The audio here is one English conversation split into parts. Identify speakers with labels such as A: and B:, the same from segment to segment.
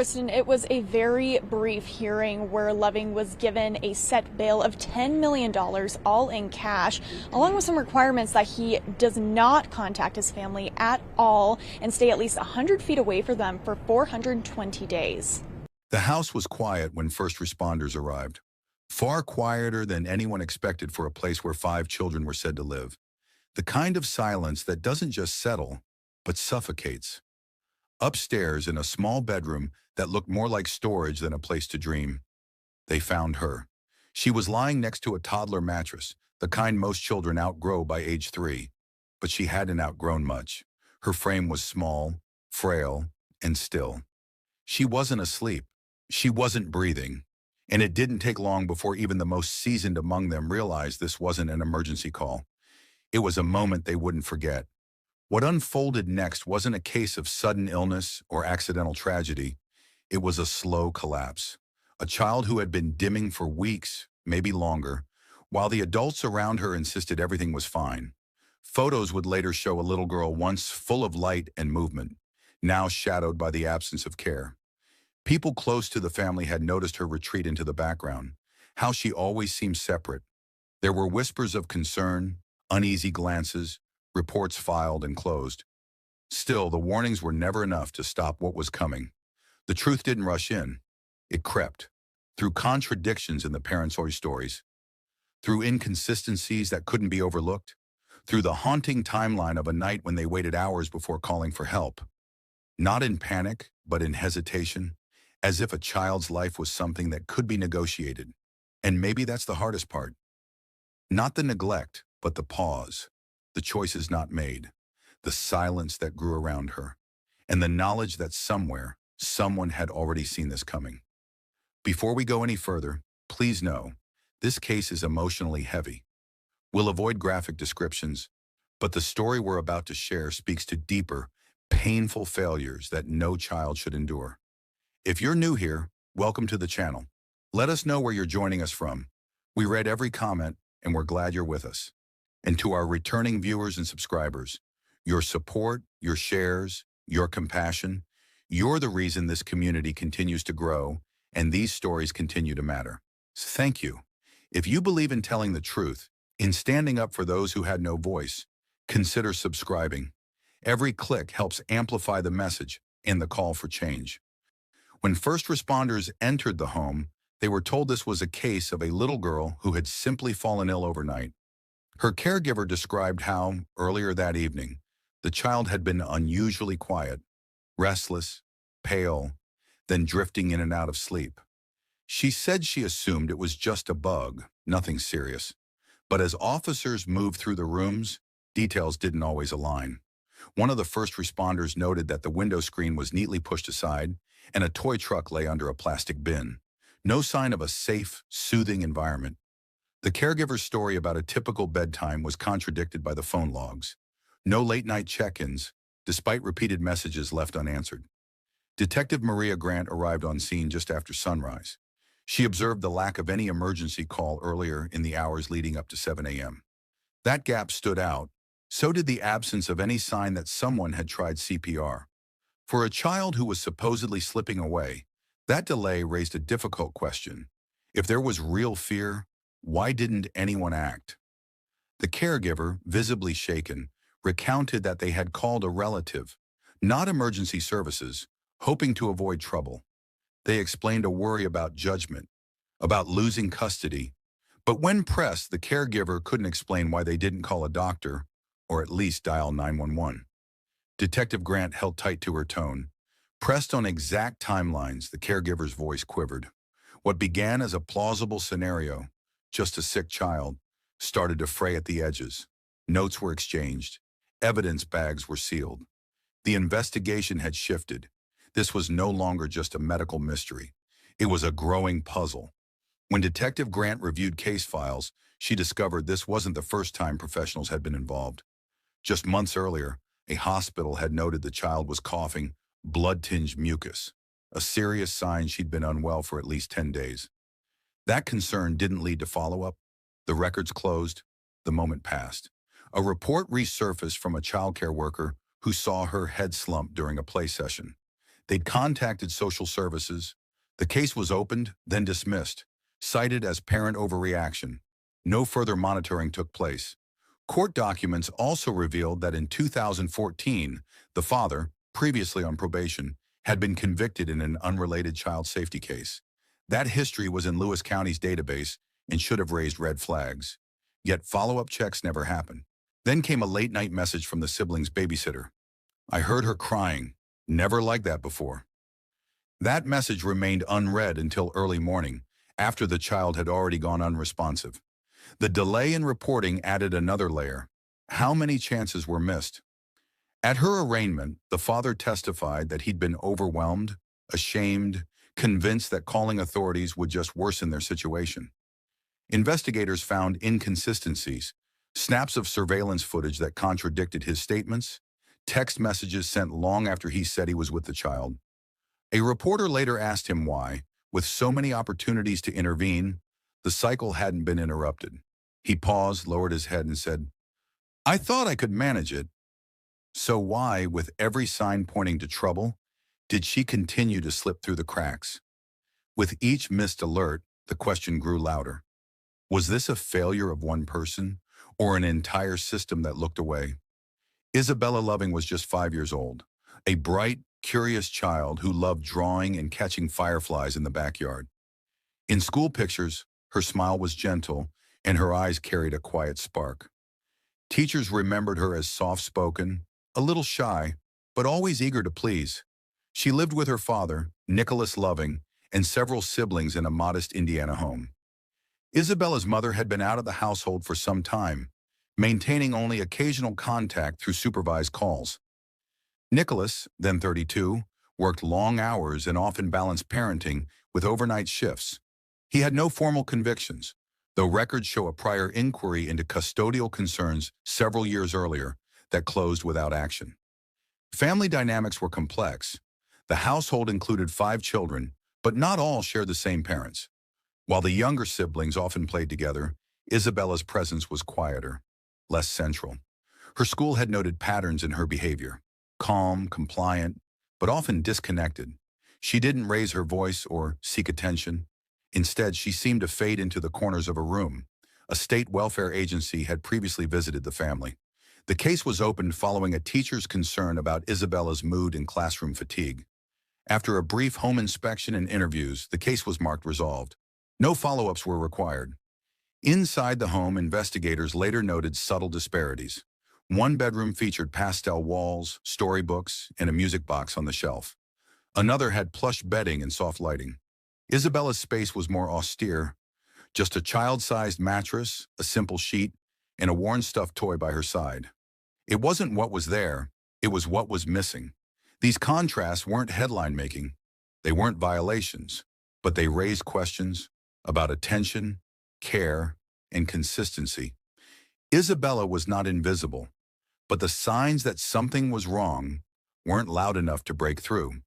A: Kristen, it was a very brief hearing where Loving was given a set bail of $10 million, all in cash, along with some requirements that he does not contact his family at all and stay at least 100 feet away from them for 420 days.
B: The house was quiet when first responders arrived, far quieter than anyone expected for a place where 5 children were said to live. The kind of silence that doesn't just settle, but suffocates. Upstairs, in a small bedroom that looked more like storage than a place to dream, they found her. She was lying next to a toddler mattress, the kind most children outgrow by age 3. But she hadn't outgrown much. Her frame was small, frail, and still. She wasn't asleep. She wasn't breathing. And it didn't take long before even the most seasoned among them realized this wasn't an emergency call. It was a moment they wouldn't forget. What unfolded next wasn't a case of sudden illness or accidental tragedy. It was a slow collapse. A child who had been dimming for weeks, maybe longer, while the adults around her insisted everything was fine. Photos would later show a little girl once full of light and movement, now shadowed by the absence of care. People close to the family had noticed her retreat into the background, how she always seemed separate. There were whispers of concern, uneasy glances, reports filed and closed. Still, the warnings were never enough to stop what was coming. The truth didn't rush in. It crept, through contradictions in the parents' stories, through inconsistencies that couldn't be overlooked, through the haunting timeline of a night when they waited hours before calling for help. Not in panic, but in hesitation, as if a child's life was something that could be negotiated. And maybe that's the hardest part. Not the neglect, but the pause, the choices not made, the silence that grew around her, and the knowledge that somewhere, someone had already seen this coming. Before we go any further, please know, this case is emotionally heavy. We'll avoid graphic descriptions, but the story we're about to share speaks to deeper, painful failures that no child should endure. If you're new here, welcome to the channel. Let us know where you're joining us from. We read every comment, and we're glad you're with us. And to our returning viewers and subscribers, your support, your shares, your compassion, you're the reason this community continues to grow and these stories continue to matter. So thank you. If you believe in telling the truth, in standing up for those who had no voice, consider subscribing. Every click helps amplify the message and the call for change. When first responders entered the home, they were told this was a case of a little girl who had simply fallen ill overnight. Her caregiver described how, earlier that evening, the child had been unusually quiet, restless, pale, then drifting in and out of sleep. She said she assumed it was just a bug, nothing serious. But as officers moved through the rooms, details didn't always align. One of the first responders noted that the window screen was neatly pushed aside and a toy truck lay under a plastic bin. No sign of a safe, soothing environment. The caregiver's story about a typical bedtime was contradicted by the phone logs. No late-night check-ins, despite repeated messages left unanswered. Detective Maria Grant arrived on scene just after sunrise. She observed the lack of any emergency call earlier in the hours leading up to 7 a.m. That gap stood out. So did the absence of any sign that someone had tried CPR. For a child who was supposedly slipping away, that delay raised a difficult question. If there was real fear, why didn't anyone act? The caregiver, visibly shaken, recounted that they had called a relative, not emergency services, hoping to avoid trouble. They explained a worry about judgment, about losing custody. But when pressed, the caregiver couldn't explain why they didn't call a doctor, or at least dial 911. Detective Grant held tight to her tone. Pressed on exact timelines, the caregiver's voice quivered. What began as a plausible scenario, just a sick child, started to fray at the edges. Notes were exchanged. Evidence bags were sealed. The investigation had shifted. This was no longer just a medical mystery. It was a growing puzzle. When Detective Grant reviewed case files, she discovered this wasn't the first time professionals had been involved. Just months earlier, a hospital had noted the child was coughing blood-tinged mucus, a serious sign she'd been unwell for at least 10 days. That concern didn't lead to follow-up. The records closed. The moment passed. A report resurfaced from a childcare worker who saw her head slump during a play session. They'd contacted social services. The case was opened, then dismissed, cited as parent overreaction. No further monitoring took place. Court documents also revealed that in 2014, the father, previously on probation, had been convicted in an unrelated child safety case. That history was in Lewis County's database and should have raised red flags. Yet follow-up checks never happened. Then came a late-night message from the siblings' babysitter. I heard her crying. Never like that before. That message remained unread until early morning, after the child had already gone unresponsive. The delay in reporting added another layer. How many chances were missed? At her arraignment, the father testified that he'd been overwhelmed, ashamed, convinced that calling authorities would just worsen their situation. Investigators found inconsistencies, snaps of surveillance footage that contradicted his statements, text messages sent long after he said he was with the child. A reporter later asked him why, with so many opportunities to intervene, the cycle hadn't been interrupted. He paused, lowered his head, and said, I thought I could manage it. So why, with every sign pointing to trouble, did she continue to slip through the cracks? With each missed alert, the question grew louder. Was this a failure of one person, or an entire system that looked away? Izabella Loving was just 5 years old, a bright, curious child who loved drawing and catching fireflies in the backyard. In school pictures, her smile was gentle, and her eyes carried a quiet spark. Teachers remembered her as soft-spoken, a little shy, but always eager to please. She lived with her father, Nicholas Loving, and several siblings in a modest Indiana home. Izabella's mother had been out of the household for some time, maintaining only occasional contact through supervised calls. Nicholas, then 32, worked long hours and often balanced parenting with overnight shifts. He had no formal convictions, though records show a prior inquiry into custodial concerns several years earlier that closed without action. Family dynamics were complex. The household included 5 children, but not all shared the same parents. While the younger siblings often played together, Izabella's presence was quieter, less central. Her school had noted patterns in her behavior: calm, compliant, but often disconnected. She didn't raise her voice or seek attention. Instead, she seemed to fade into the corners of a room. A state welfare agency had previously visited the family. The case was opened following a teacher's concern about Izabella's mood and classroom fatigue. After a brief home inspection and interviews, the case was marked resolved. No follow-ups were required. Inside the home, investigators later noted subtle disparities. One bedroom featured pastel walls, storybooks, and a music box on the shelf. Another had plush bedding and soft lighting. Izabella's space was more austere, just a child-sized mattress, a simple sheet, and a worn stuffed toy by her side. It wasn't what was there, it was what was missing. These contrasts weren't headline-making. They weren't violations, but they raised questions about attention, care, and consistency. Izabella was not invisible, but the signs that something was wrong weren't loud enough to break through.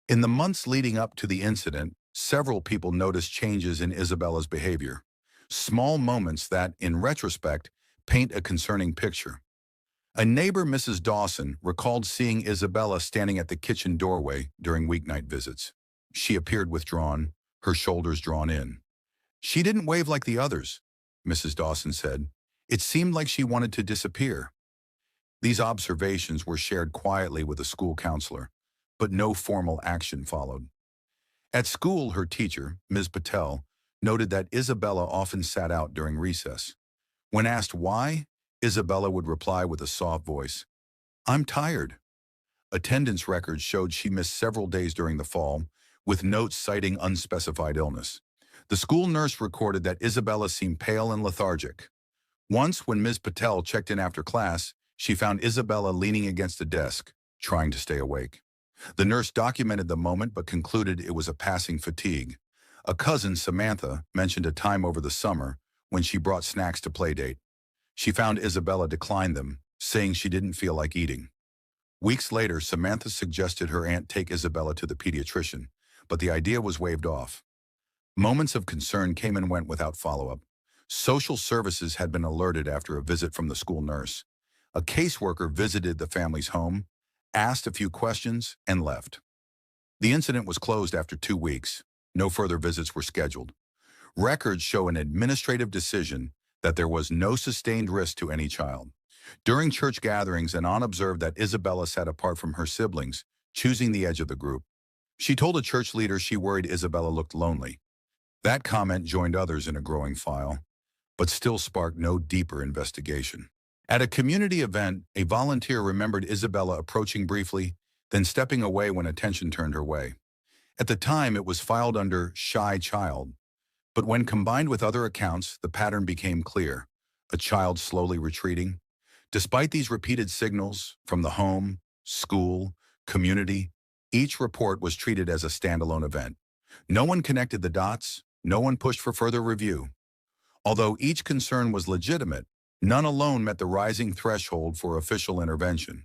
B: In the months leading up to the incident, several people noticed changes in Izabella's behavior. Small moments that, in retrospect, paint a concerning picture. A neighbor, Mrs. Dawson, recalled seeing Izabella standing at the kitchen doorway during weeknight visits. She appeared withdrawn, her shoulders drawn in. She didn't wave like the others, Mrs. Dawson said. It seemed like she wanted to disappear. These observations were shared quietly with a school counselor, but no formal action followed. At school, her teacher, Ms. Patel, noted that Izabella often sat out during recess. When asked why, Izabella would reply with a soft voice, "I'm tired." Attendance records showed she missed several days during the fall, with notes citing unspecified illness. The school nurse recorded that Izabella seemed pale and lethargic. Once, when Ms. Patel checked in after class, she found Izabella leaning against a desk, trying to stay awake. The nurse documented the moment but concluded it was a passing fatigue. A cousin, Samantha, mentioned a time over the summer when she brought snacks to playdate. She found Izabella declined them, saying she didn't feel like eating. Weeks later, Samantha suggested her aunt take Izabella to the pediatrician, but the idea was waved off. Moments of concern came and went without follow-up. Social services had been alerted after a visit from the school nurse. A caseworker visited the family's home, asked a few questions, and left. The incident was closed after 2 weeks. No further visits were scheduled. Records show an administrative decision that there was no sustained risk to any child. During church gatherings, an aunt observed that Izabella sat apart from her siblings, choosing the edge of the group. She told a church leader she worried Izabella looked lonely. That comment joined others in a growing file, but still sparked no deeper investigation. At a community event, a volunteer remembered Izabella approaching briefly, then stepping away when attention turned her way. At the time, it was filed under shy child, but when combined with other accounts, the pattern became clear: a child slowly retreating. Despite these repeated signals from the home, school, community, each report was treated as a standalone event. No one connected the dots, no one pushed for further review. Although each concern was legitimate, none alone met the rising threshold for official intervention.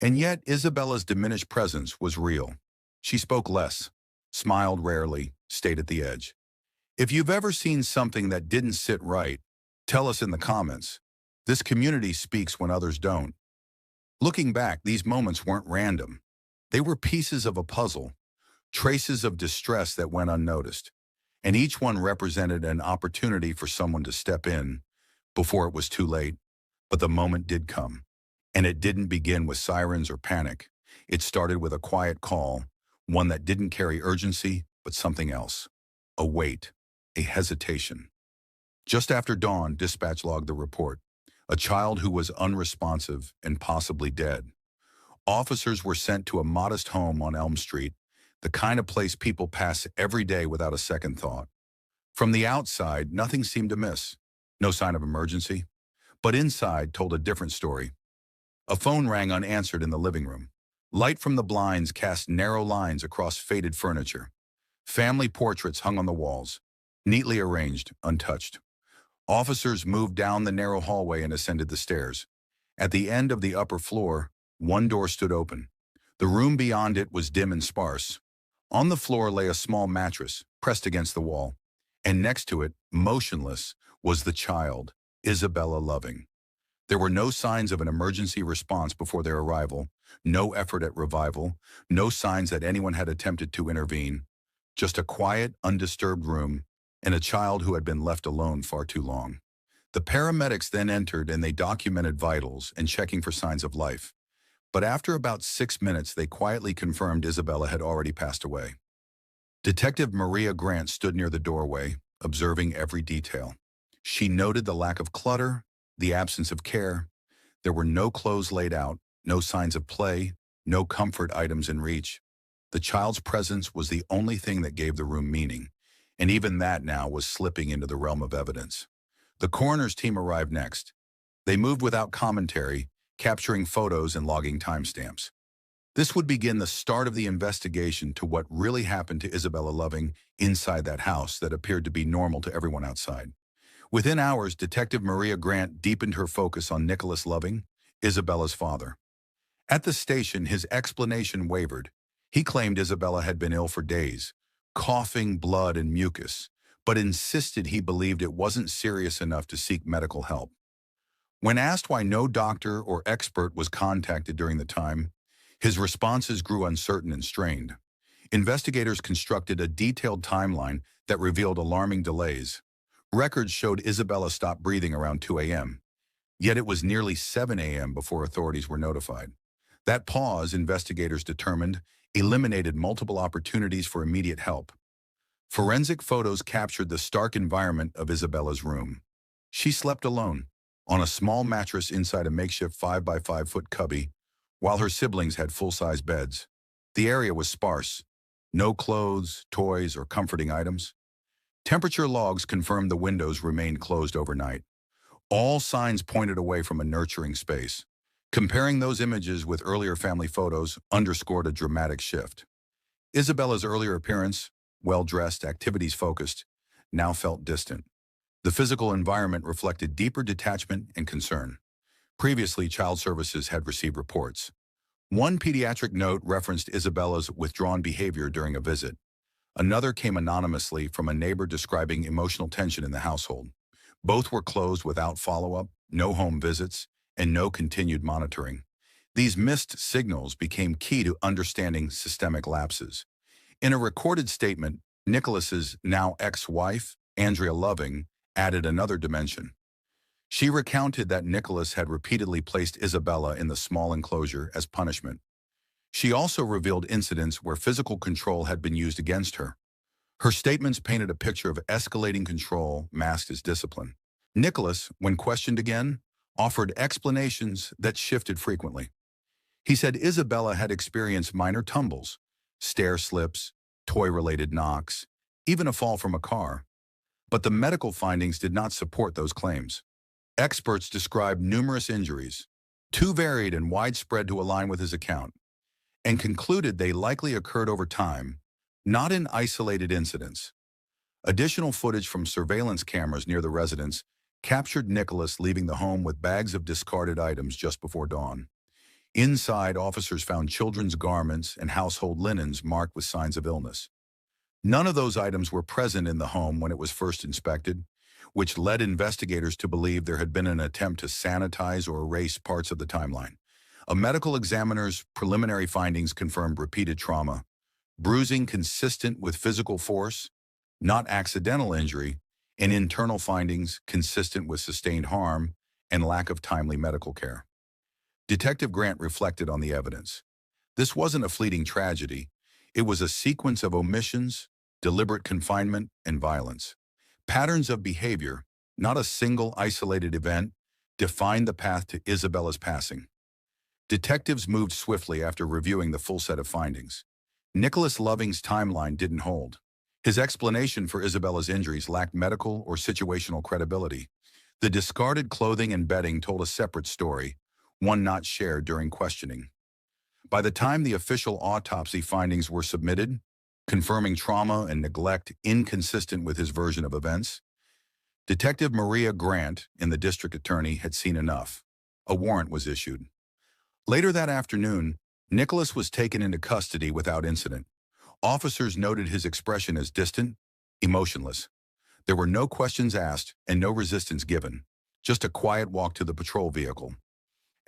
B: And yet, Izabella's diminished presence was real. She spoke less, smiled rarely, stayed at the edge. If you've ever seen something that didn't sit right, tell us in the comments. This community speaks when others don't. Looking back, these moments weren't random. They were pieces of a puzzle, traces of distress that went unnoticed. And each one represented an opportunity for someone to step in before it was too late. But the moment did come. And it didn't begin with sirens or panic. It started with a quiet call, one that didn't carry urgency, but something else. A wait, a hesitation. Just after dawn, dispatch logged the report. A child who was unresponsive and possibly dead. Officers were sent to a modest home on Elm Street, the kind of place people pass every day without a second thought. From the outside, nothing seemed amiss. No sign of emergency. But inside told a different story. A phone rang unanswered in the living room. Light from the blinds cast narrow lines across faded furniture. Family portraits hung on the walls, neatly arranged, untouched. Officers moved down the narrow hallway and ascended the stairs. At the end of the upper floor, one door stood open. The room beyond it was dim and sparse. On the floor lay a small mattress, pressed against the wall. And next to it, motionless, was the child, Izabella Loving. There were no signs of an emergency response before their arrival, no effort at revival, no signs that anyone had attempted to intervene. Just a quiet, undisturbed room, and a child who had been left alone far too long. The paramedics then entered and they documented vitals and checking for signs of life. But after about 6 minutes, they quietly confirmed Izabella had already passed away. Detective Maria Grant stood near the doorway, observing every detail. She noted the lack of clutter, the absence of care. There were no clothes laid out, no signs of play, no comfort items in reach. The child's presence was the only thing that gave the room meaning, and even that now was slipping into the realm of evidence. The coroner's team arrived next. They moved without commentary, capturing photos and logging timestamps. This would begin the start of the investigation to what really happened to Izabella Loving inside that house that appeared to be normal to everyone outside. Within hours, Detective Maria Grant deepened her focus on Nicholas Loving, Isabella's father. At the station, his explanation wavered. He claimed Izabella had been ill for days, coughing blood and mucus, but insisted he believed it wasn't serious enough to seek medical help. When asked why no doctor or expert was contacted during the time, his responses grew uncertain and strained. Investigators constructed a detailed timeline that revealed alarming delays. Records showed Izabella stopped breathing around 2 a.m., yet it was nearly 7 a.m. before authorities were notified. That pause, investigators determined, eliminated multiple opportunities for immediate help. Forensic photos captured the stark environment of Isabella's room. She slept alone, on a small mattress inside a makeshift 5 by 5 foot cubby, while her siblings had full-size beds. The area was sparse. No clothes, toys, or comforting items. Temperature logs confirmed the windows remained closed overnight. All signs pointed away from a nurturing space. Comparing those images with earlier family photos underscored a dramatic shift. Isabella's earlier appearance, well-dressed, activities-focused, now felt distant. The physical environment reflected deeper detachment and concern. Previously, child services had received reports. One pediatric note referenced Isabella's withdrawn behavior during a visit. Another came anonymously from a neighbor describing emotional tension in the household. Both were closed without follow-up, no home visits, and no continued monitoring. These missed signals became key to understanding systemic lapses. In a recorded statement, Nicholas's now ex-wife, Andrea Loving, added another dimension. She recounted that Nicholas had repeatedly placed Izabella in the small enclosure as punishment. She also revealed incidents where physical control had been used against her. Her statements painted a picture of escalating control masked as discipline. Nicholas, when questioned again, offered explanations that shifted frequently. He said Izabella had experienced minor tumbles, stair slips, toy-related knocks, even a fall from a car. But the medical findings did not support those claims. Experts described numerous injuries, too varied and widespread to align with his account, and concluded they likely occurred over time, not in isolated incidents. Additional footage from surveillance cameras near the residence captured Nicholas leaving the home with bags of discarded items just before dawn. Inside, officers found children's garments and household linens marked with signs of illness. None of those items were present in the home when it was first inspected, which led investigators to believe there had been an attempt to sanitize or erase parts of the timeline. A medical examiner's preliminary findings confirmed repeated trauma, bruising consistent with physical force, not accidental injury, and internal findings consistent with sustained harm and lack of timely medical care. Detective Grant reflected on the evidence. This wasn't a fleeting tragedy. It was a sequence of omissions, deliberate confinement, and violence. Patterns of behavior, not a single isolated event, defined the path to Izabella's passing. Detectives moved swiftly after reviewing the full set of findings. Nicholas Loving's timeline didn't hold. His explanation for Izabella's injuries lacked medical or situational credibility. The discarded clothing and bedding told a separate story, one not shared during questioning. By the time the official autopsy findings were submitted, confirming trauma and neglect inconsistent with his version of events, Detective Maria Grant and the district attorney had seen enough. A warrant was issued. Later that afternoon, Nicholas was taken into custody without incident. Officers noted his expression as distant, emotionless. There were no questions asked and no resistance given, just a quiet walk to the patrol vehicle.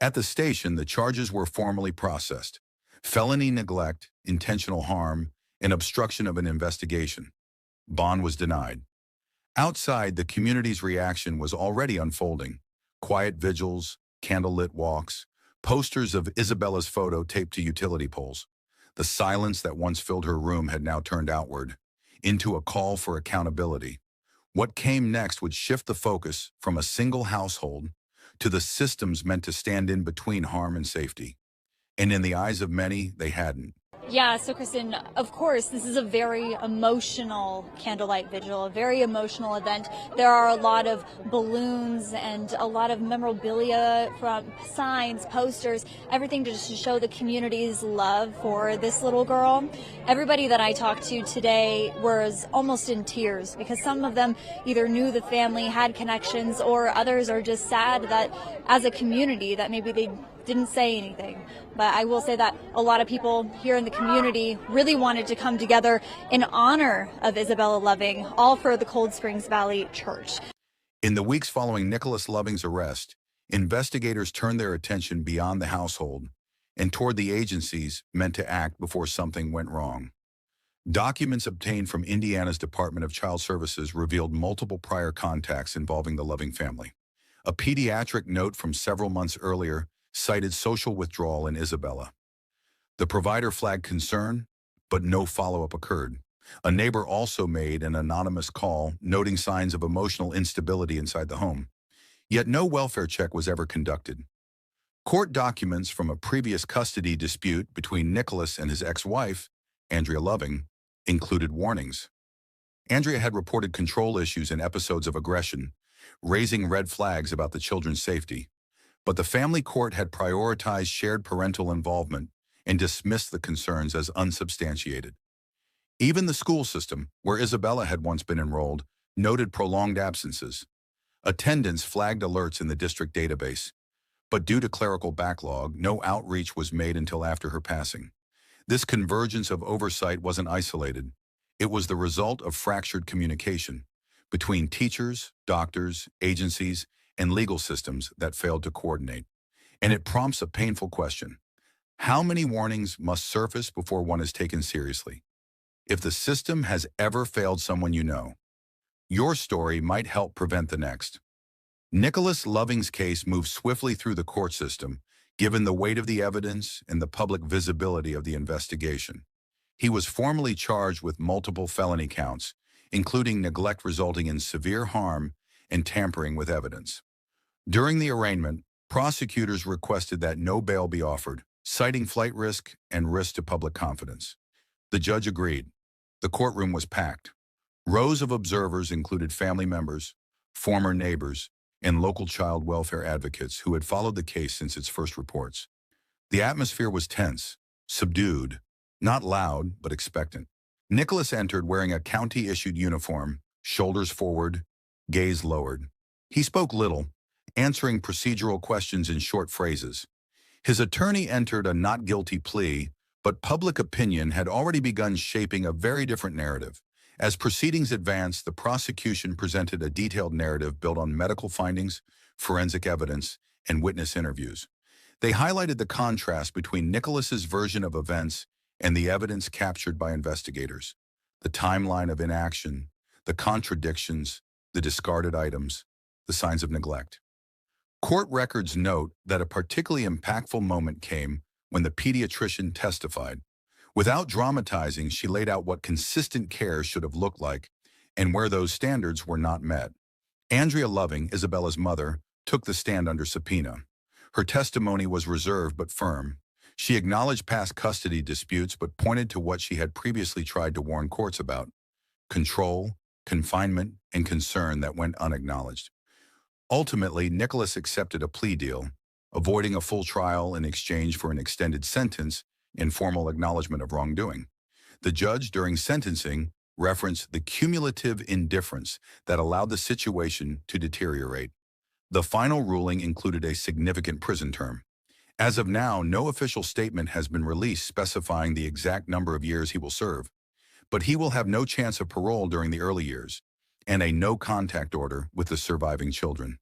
B: At the station, the charges were formally processed: felony neglect, intentional harm, and obstruction of an investigation. Bond was denied. Outside, the community's reaction was already unfolding. Quiet vigils, candlelit walks, posters of Izabella's photo taped to utility poles. The silence that once filled her room had now turned outward, into a call for accountability. What came next would shift the focus from a single household to the systems meant to stand in between harm and safety. And in the eyes of many, they hadn't.
A: Yeah, so Kristen, of course, this is a very emotional candlelight vigil, a very emotional event. There are a lot of balloons and a lot of memorabilia from signs, posters, everything just to show the community's love for this little girl. Everybody that I talked to today was almost in tears because some of them either knew the family, had connections, or others are just sad that as a community that maybe they didn't say anything. But I will say that a lot of people here in the community really wanted to come together in honor of Izabella Loving, all for the Cold Springs Valley Church.
B: In the weeks following Nicholas Loving's arrest, investigators turned their attention beyond the household and toward the agencies meant to act before something went wrong. Documents obtained from Indiana's Department of Child Services revealed multiple prior contacts involving the Loving family. A pediatric note from several months earlier cited social withdrawal in Izabella. The provider flagged concern, but no follow-up occurred. A neighbor also made an anonymous call, noting signs of emotional instability inside the home. Yet no welfare check was ever conducted. Court documents from a previous custody dispute between Nicholas and his ex-wife, Andrea Loving, included warnings. Andrea had reported control issues and episodes of aggression, raising red flags about the children's safety. But the family court had prioritized shared parental involvement and dismissed the concerns as unsubstantiated. Even the school system, where Izabella had once been enrolled, noted prolonged absences. Attendance flagged alerts in the district database, but due to clerical backlog, no outreach was made until after her passing. This convergence of oversight wasn't isolated. It was the result of fractured communication between teachers, doctors, agencies, and legal systems that failed to coordinate. And it prompts a painful question. How many warnings must surface before one is taken seriously? If the system has ever failed someone you know, your story might help prevent the next. Nicholas Loving's case moved swiftly through the court system, given the weight of the evidence and the public visibility of the investigation. He was formally charged with multiple felony counts, including neglect resulting in severe harm and tampering with evidence. During the arraignment, prosecutors requested that no bail be offered, citing flight risk and risk to public confidence. The judge agreed. The courtroom was packed. Rows of observers included family members, former neighbors, and local child welfare advocates who had followed the case since its first reports. The atmosphere was tense, subdued, not loud, but expectant. Nicholas entered wearing a county-issued uniform, shoulders forward, gaze lowered. He spoke little, answering procedural questions in short phrases. His attorney entered a not guilty plea, but public opinion had already begun shaping a very different narrative. As proceedings advanced, the prosecution presented a detailed narrative built on medical findings, forensic evidence, and witness interviews. They highlighted the contrast between Nicholas's version of events and the evidence captured by investigators, the timeline of inaction, the contradictions, the discarded items, the signs of neglect. Court records note that a particularly impactful moment came when the pediatrician testified. Without dramatizing, she laid out what consistent care should have looked like and where those standards were not met. Andrea Loving, Izabella's mother, took the stand under subpoena. Her testimony was reserved but firm. She acknowledged past custody disputes but pointed to what she had previously tried to warn courts about: control, confinement, and concern that went unacknowledged. Ultimately, Nicholas accepted a plea deal, avoiding a full trial in exchange for an extended sentence and formal acknowledgement of wrongdoing. The judge, during sentencing, referenced the cumulative indifference that allowed the situation to deteriorate. The final ruling included a significant prison term. As of now, no official statement has been released specifying the exact number of years he will serve, but he will have no chance of parole during the early years and a no-contact order with the surviving children.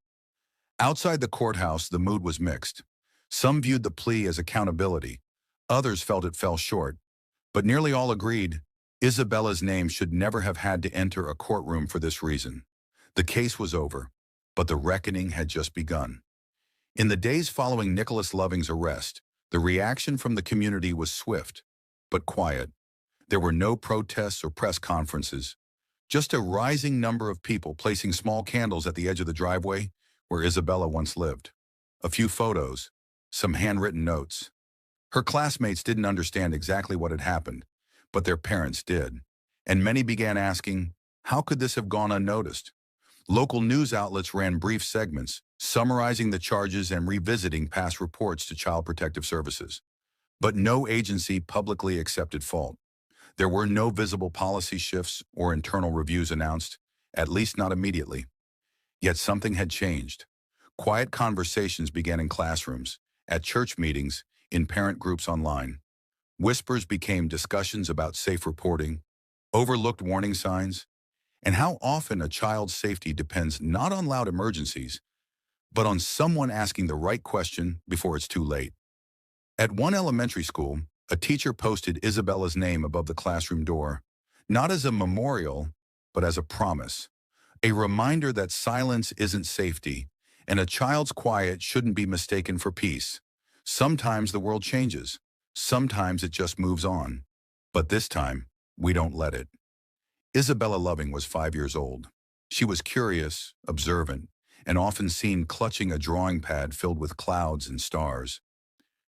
B: Outside the courthouse, the mood was mixed. Some viewed the plea as accountability. Others felt it fell short. But nearly all agreed Izabella's name should never have had to enter a courtroom for this reason. The case was over, but the reckoning had just begun. In the days following Nicholas Loving's arrest, the reaction from the community was swift, but quiet. There were no protests or press conferences, just a rising number of people placing small candles at the edge of the driveway where Izabella once lived. A few photos, some handwritten notes. Her classmates didn't understand exactly what had happened, but their parents did. And many began asking, how could this have gone unnoticed? Local news outlets ran brief segments, summarizing the charges and revisiting past reports to Child Protective Services. But no agency publicly accepted fault. There were no visible policy shifts or internal reviews announced, at least not immediately. Yet something had changed. Quiet conversations began in classrooms, at church meetings, in parent groups online. Whispers became discussions about safe reporting, overlooked warning signs, and how often a child's safety depends not on loud emergencies, but on someone asking the right question before it's too late. At one elementary school, a teacher posted Izabella's name above the classroom door, not as a memorial, but as a promise. A reminder that silence isn't safety, and a child's quiet shouldn't be mistaken for peace. Sometimes the world changes. Sometimes it just moves on. But this time, we don't let it. Izabella Loving was 5 years old. She was curious, observant, and often seen clutching a drawing pad filled with clouds and stars.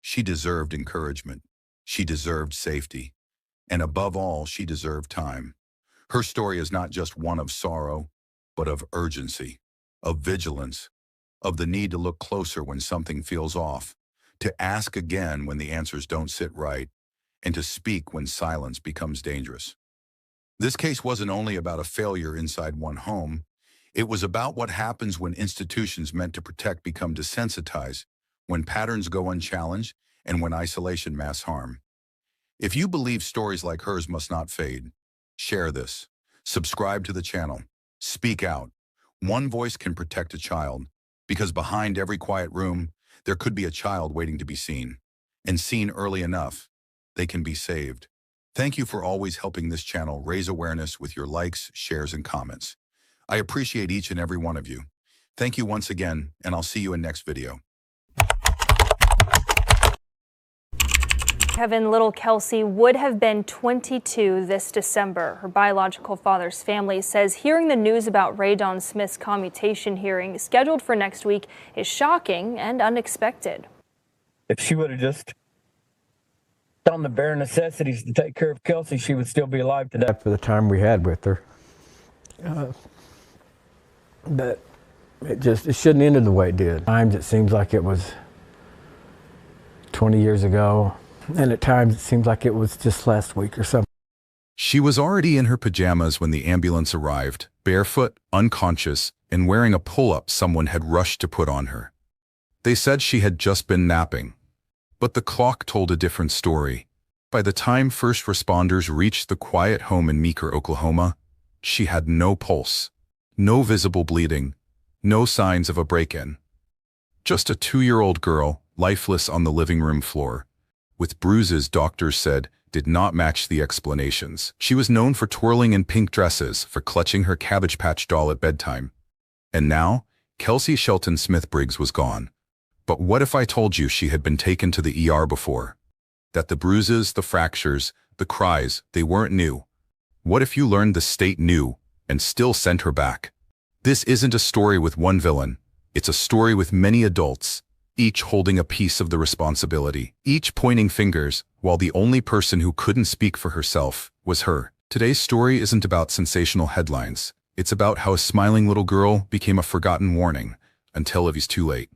B: She deserved encouragement. She deserved safety. And above all, she deserved time. Her story is not just one of sorrow, but of urgency, of vigilance, of the need to look closer when something feels off, to ask again when the answers don't sit right, and to speak when silence becomes dangerous. This case wasn't only about a failure inside one home. It was about what happens when institutions meant to protect become desensitized, when patterns go unchallenged, and when isolation masks harm. If you believe stories like hers must not fade, share this. Subscribe to the channel. Speak out. One voice can protect a child, because behind every quiet room, there could be a child waiting to be seen. And seen early enough, they can be saved. Thank you for always helping this channel raise awareness with your likes, shares, and comments. I appreciate each and every one of you. Thank you once again, and I'll see you in next video.
C: Kevin, little Kelsey would have been 22 this December. Her biological father's family says hearing the news about Ray Dawn Smith's commutation hearing scheduled for next week is shocking and unexpected.
D: If she would have just done the bare necessities to take care of Kelsey, she would still be alive today.
E: For the time we had with her. But it shouldn't have ended the way it did. At times it seems like it was 20 years ago, and at times it seems like it was just last week or something.
B: She was already in her pajamas when the ambulance arrived, barefoot, unconscious, and wearing a pull-up someone had rushed to put on her. They said she had just been napping. But the clock told a different story. By the time first responders reached the quiet home in Meeker, Oklahoma, she had no pulse, no visible bleeding, no signs of a break-in. Just a 2-year-old girl, lifeless on the living room floor, with bruises doctors said did not match the explanations. She was known for twirling in pink dresses, for clutching her Cabbage Patch doll at bedtime. And now, Kelsey Shelton Smith Briggs was gone. But what if I told you she had been taken to the ER before? That the bruises, the fractures, the cries, they weren't new. What if you learned the state knew and still sent her back? This isn't a story with one villain. It's a story with many adults, each holding a piece of the responsibility, each pointing fingers, while the only person who couldn't speak for herself was her. Today's story isn't about sensational headlines. It's about how a smiling little girl became a forgotten warning until it was too late.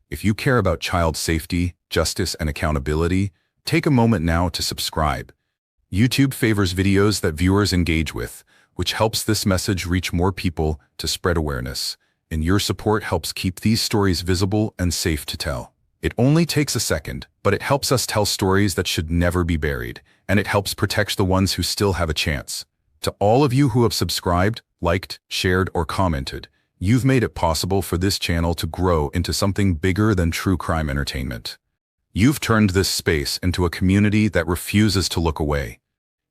B: If you care about child safety, justice, and accountability, take a moment now to subscribe. YouTube favors videos that viewers engage with, which helps this message reach more people to spread awareness. And your support helps keep these stories visible and safe to tell. It only takes a second, but it helps us tell stories that should never be buried, and it helps protect the ones who still have a chance. To all of you who have subscribed, liked, shared, or commented, you've made it possible for this channel to grow into something bigger than true crime entertainment. You've turned this space into a community that refuses to look away.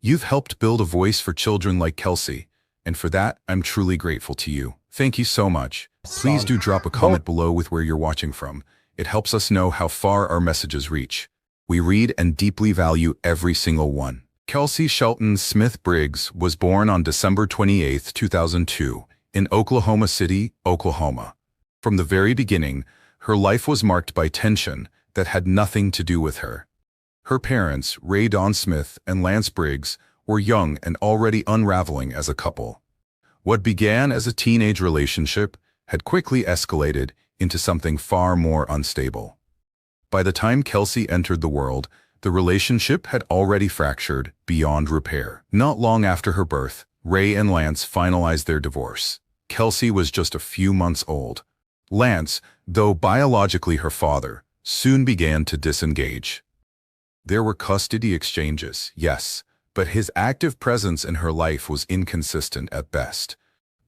B: You've helped build a voice for children like Kelsey, and for that, I'm truly grateful to you. Thank you so much. Please do drop a comment below with where you're watching from. It helps us know how far our messages reach. We read and deeply value every single one. Kelsey Shelton Smith Briggs was born on December 28, 2002, in Oklahoma City, Oklahoma. From the very beginning, her life was marked by tension that had nothing to do with her. Her parents, Ray Dawn Smith and Lance Briggs, were young and already unraveling as a couple. What began as a teenage relationship had quickly escalated into something far more unstable. By the time Kelsey entered the world, the relationship had already fractured beyond repair. Not long after her birth, Ray and Lance finalized their divorce. Kelsey was just a few months old. Lance, though biologically her father, soon began to disengage. There were custody exchanges, yes, but his active presence in her life was inconsistent at best.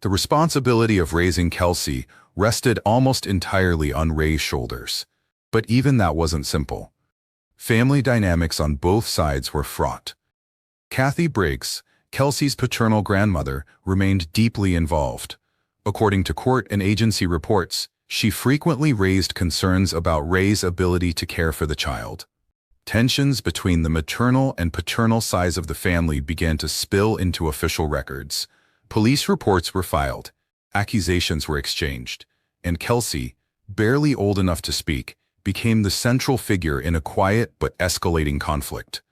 B: The responsibility of raising Kelsey rested almost entirely on Ray's shoulders. But even that wasn't simple. Family dynamics on both sides were fraught. Kathy Briggs, Kelsey's paternal grandmother, remained deeply involved. According to court and agency reports, she frequently raised concerns about Ray's ability to care for the child. Tensions between the maternal and paternal sides of the family began to spill into official records. Police reports were filed, accusations were exchanged, and Kelsey, barely old enough to speak, became the central figure in a quiet but escalating conflict.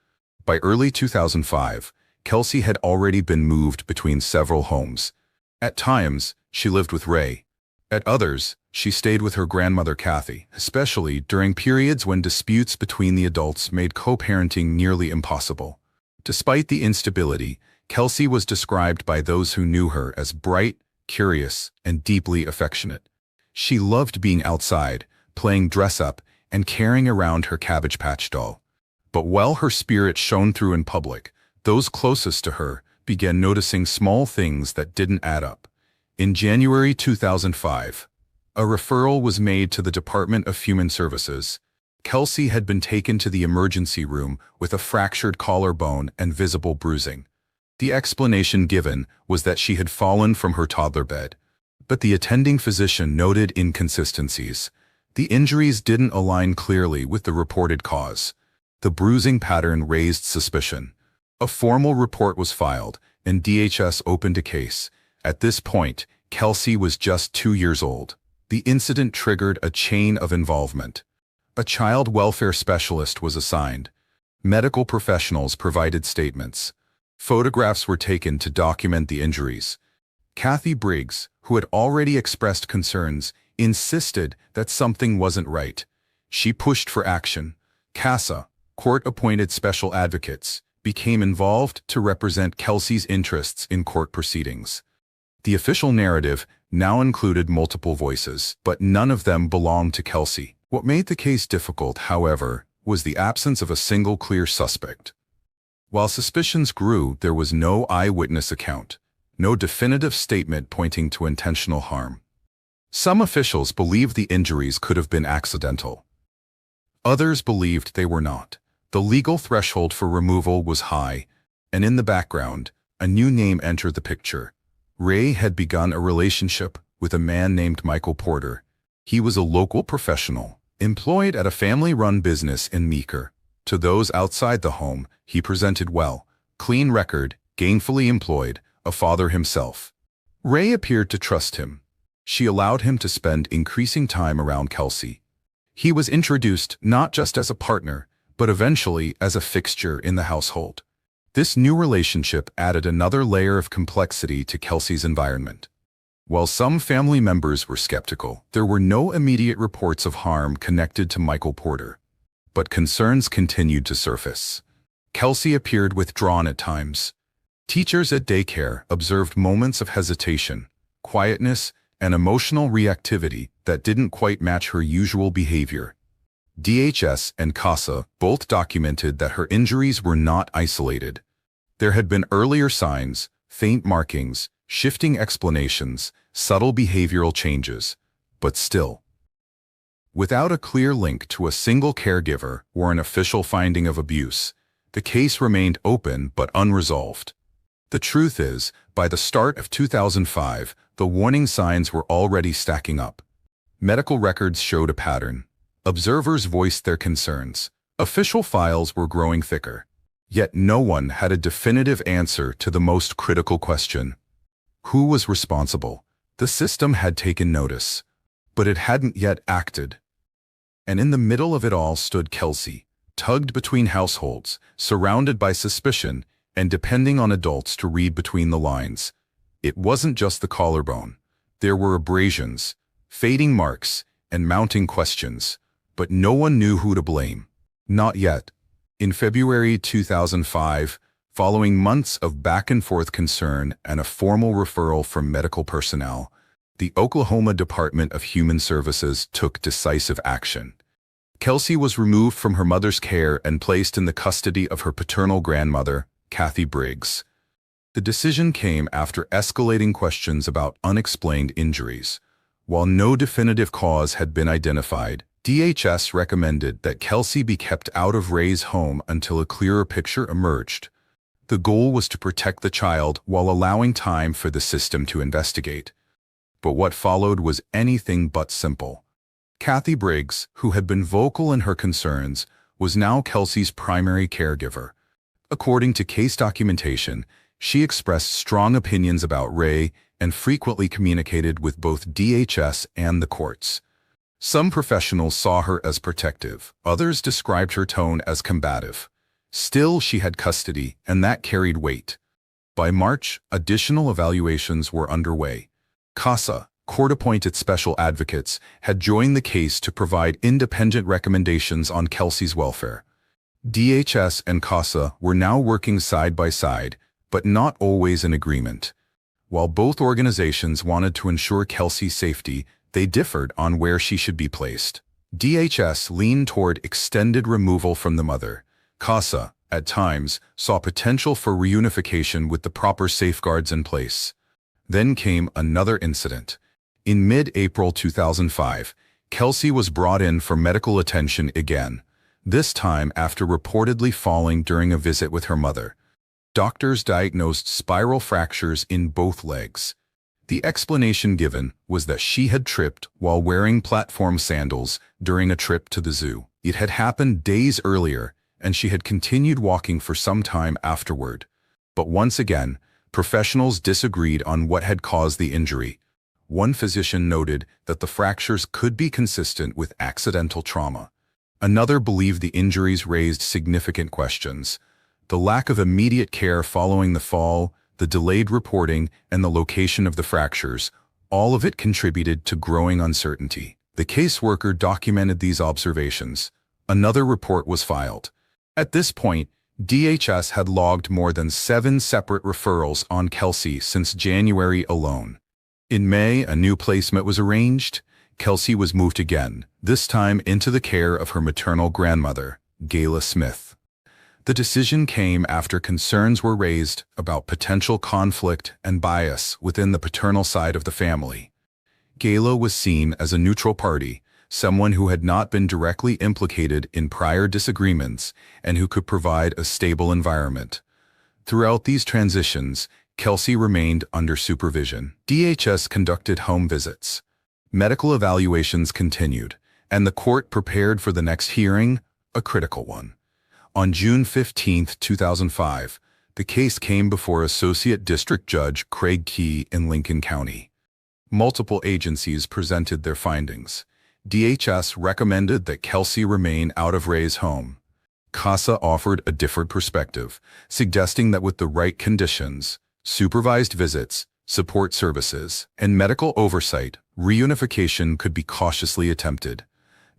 B: By early 2005, Kelsey had already been moved between several homes. At times, she lived with Ray. At others, she stayed with her grandmother Kathy, especially during periods when disputes between the adults made co-parenting nearly impossible. Despite the instability, Kelsey was described by those who knew her as bright, curious, and deeply affectionate. She loved being outside, playing dress-up, and carrying around her Cabbage Patch doll. But while her spirit shone through in public, those closest to her began noticing small things that didn't add up. In January 2005, a referral was made to the Department of Human Services. Kelsey had been taken to the emergency room with a fractured collarbone and visible bruising. The explanation given was that she had fallen from her toddler bed, but the attending physician noted inconsistencies. The injuries didn't align clearly with the reported cause. The bruising pattern raised suspicion. A formal report was filed, and DHS opened a case. At this point, Kelsey was just 2 years old. The incident triggered a chain of involvement. A child welfare specialist was assigned. Medical professionals provided statements. Photographs were taken to document the injuries. Kathy Briggs, who had already expressed concerns, insisted that something wasn't right. She pushed for action. CASA, court-appointed special advocates, became involved to represent Kelsey's interests in court proceedings. The official narrative now included multiple voices, but none of them belonged to Kelsey. What made the case difficult, however, was the absence of a single clear suspect. While suspicions grew, there was no eyewitness account, no definitive statement pointing to intentional harm. Some officials believed the injuries could have been accidental. Others believed they were not. The legal threshold for removal was high, and in the background, a new name entered the picture. Ray had begun a relationship with a man named Michael Porter. He was a local professional, employed at a family-run business in Meeker. To those outside the home, he presented well, clean record, gainfully employed, a father himself. Ray appeared to trust him. She allowed him to spend increasing time around Kelsey. He was introduced not just as a partner, but eventually as a fixture in the household. This new relationship added another layer of complexity to Kelsey's environment. While some family members were skeptical, there were no immediate reports of harm connected to Michael Porter. But concerns continued to surface. Kelsey appeared withdrawn at times. Teachers at daycare observed moments of hesitation, quietness, and emotional reactivity that didn't quite match her usual behavior. DHS and CASA both documented that her injuries were not isolated. There had been earlier signs, faint markings, shifting explanations, subtle behavioral changes, but still. Without a clear link to a single caregiver or an official finding of abuse, the case remained open but unresolved. The truth is, by the start of 2005, the warning signs were already stacking up. Medical records showed a pattern. Observers voiced their concerns. Official files were growing thicker. Yet no one had a definitive answer to the most critical question. Who was responsible? The system had taken notice, but it hadn't yet acted. And in the middle of it all stood Kelsey, tugged between households, surrounded by suspicion, and depending on adults to read between the lines. It wasn't just the collarbone. There were abrasions, fading marks, and mounting questions, but no one knew who to blame. Not yet. In February 2005, following months of back-and-forth concern and a formal referral from medical personnel, the Oklahoma Department of Human Services took decisive action. Kelsey was removed from her mother's care and placed in the custody of her paternal grandmother, Kathy Briggs. The decision came after escalating questions about unexplained injuries. While no definitive cause had been identified, DHS recommended that Kelsey be kept out of Ray's home until a clearer picture emerged. The goal was to protect the child while allowing time for the system to investigate. But what followed was anything but simple. Kathy Briggs, who had been vocal in her concerns, was now Kelsey's primary caregiver. According to case documentation, she expressed strong opinions about Ray and frequently communicated with both DHS and the courts. Some professionals saw her as protective, others described her tone as combative. Still, she had custody, and that carried weight. By March, additional evaluations were underway. CASA, court-appointed special advocates, had joined the case to provide independent recommendations on Kelsey's welfare. DHS and CASA were now working side by side, but not always in agreement. While both organizations wanted to ensure Kelsey's safety, they differed on where she should be placed. DHS leaned toward extended removal from the mother. CASA, at times, saw potential for reunification with the proper safeguards in place. Then came another incident. In mid-April 2005, Kelsey was brought in for medical attention again, this time after reportedly falling during a visit with her mother. Doctors diagnosed spiral fractures in both legs. The explanation given was that she had tripped while wearing platform sandals during a trip to the zoo. It had happened days earlier, and she had continued walking for some time afterward. But once again, professionals disagreed on what had caused the injury. One physician noted that the fractures could be consistent with accidental trauma. Another believed the injuries raised significant questions. The lack of immediate care following the fall, the delayed reporting, and the location of the fractures, all of it contributed to growing uncertainty. The caseworker documented these observations. Another report was filed. At this point, DHS had logged more than 7 separate referrals on Kelsey since January alone. In May, a new placement was arranged. Kelsey was moved again, this time into the care of her maternal grandmother, Gayla Smith. The decision came after concerns were raised about potential conflict and bias within the paternal side of the family. Gayla was seen as a neutral party, someone who had not been directly implicated in prior disagreements and who could provide a stable environment. Throughout these transitions, Kelsey remained under supervision. DHS conducted home visits. Medical evaluations continued, and the court prepared for the next hearing, a critical one. On June 15, 2005, the case came before Associate District Judge Craig Key in Lincoln County. Multiple agencies presented their findings. DHS recommended that Kelsey remain out of Ray's home. CASA offered a different perspective, suggesting that with the right conditions, supervised visits, support services, and medical oversight, reunification could be cautiously attempted.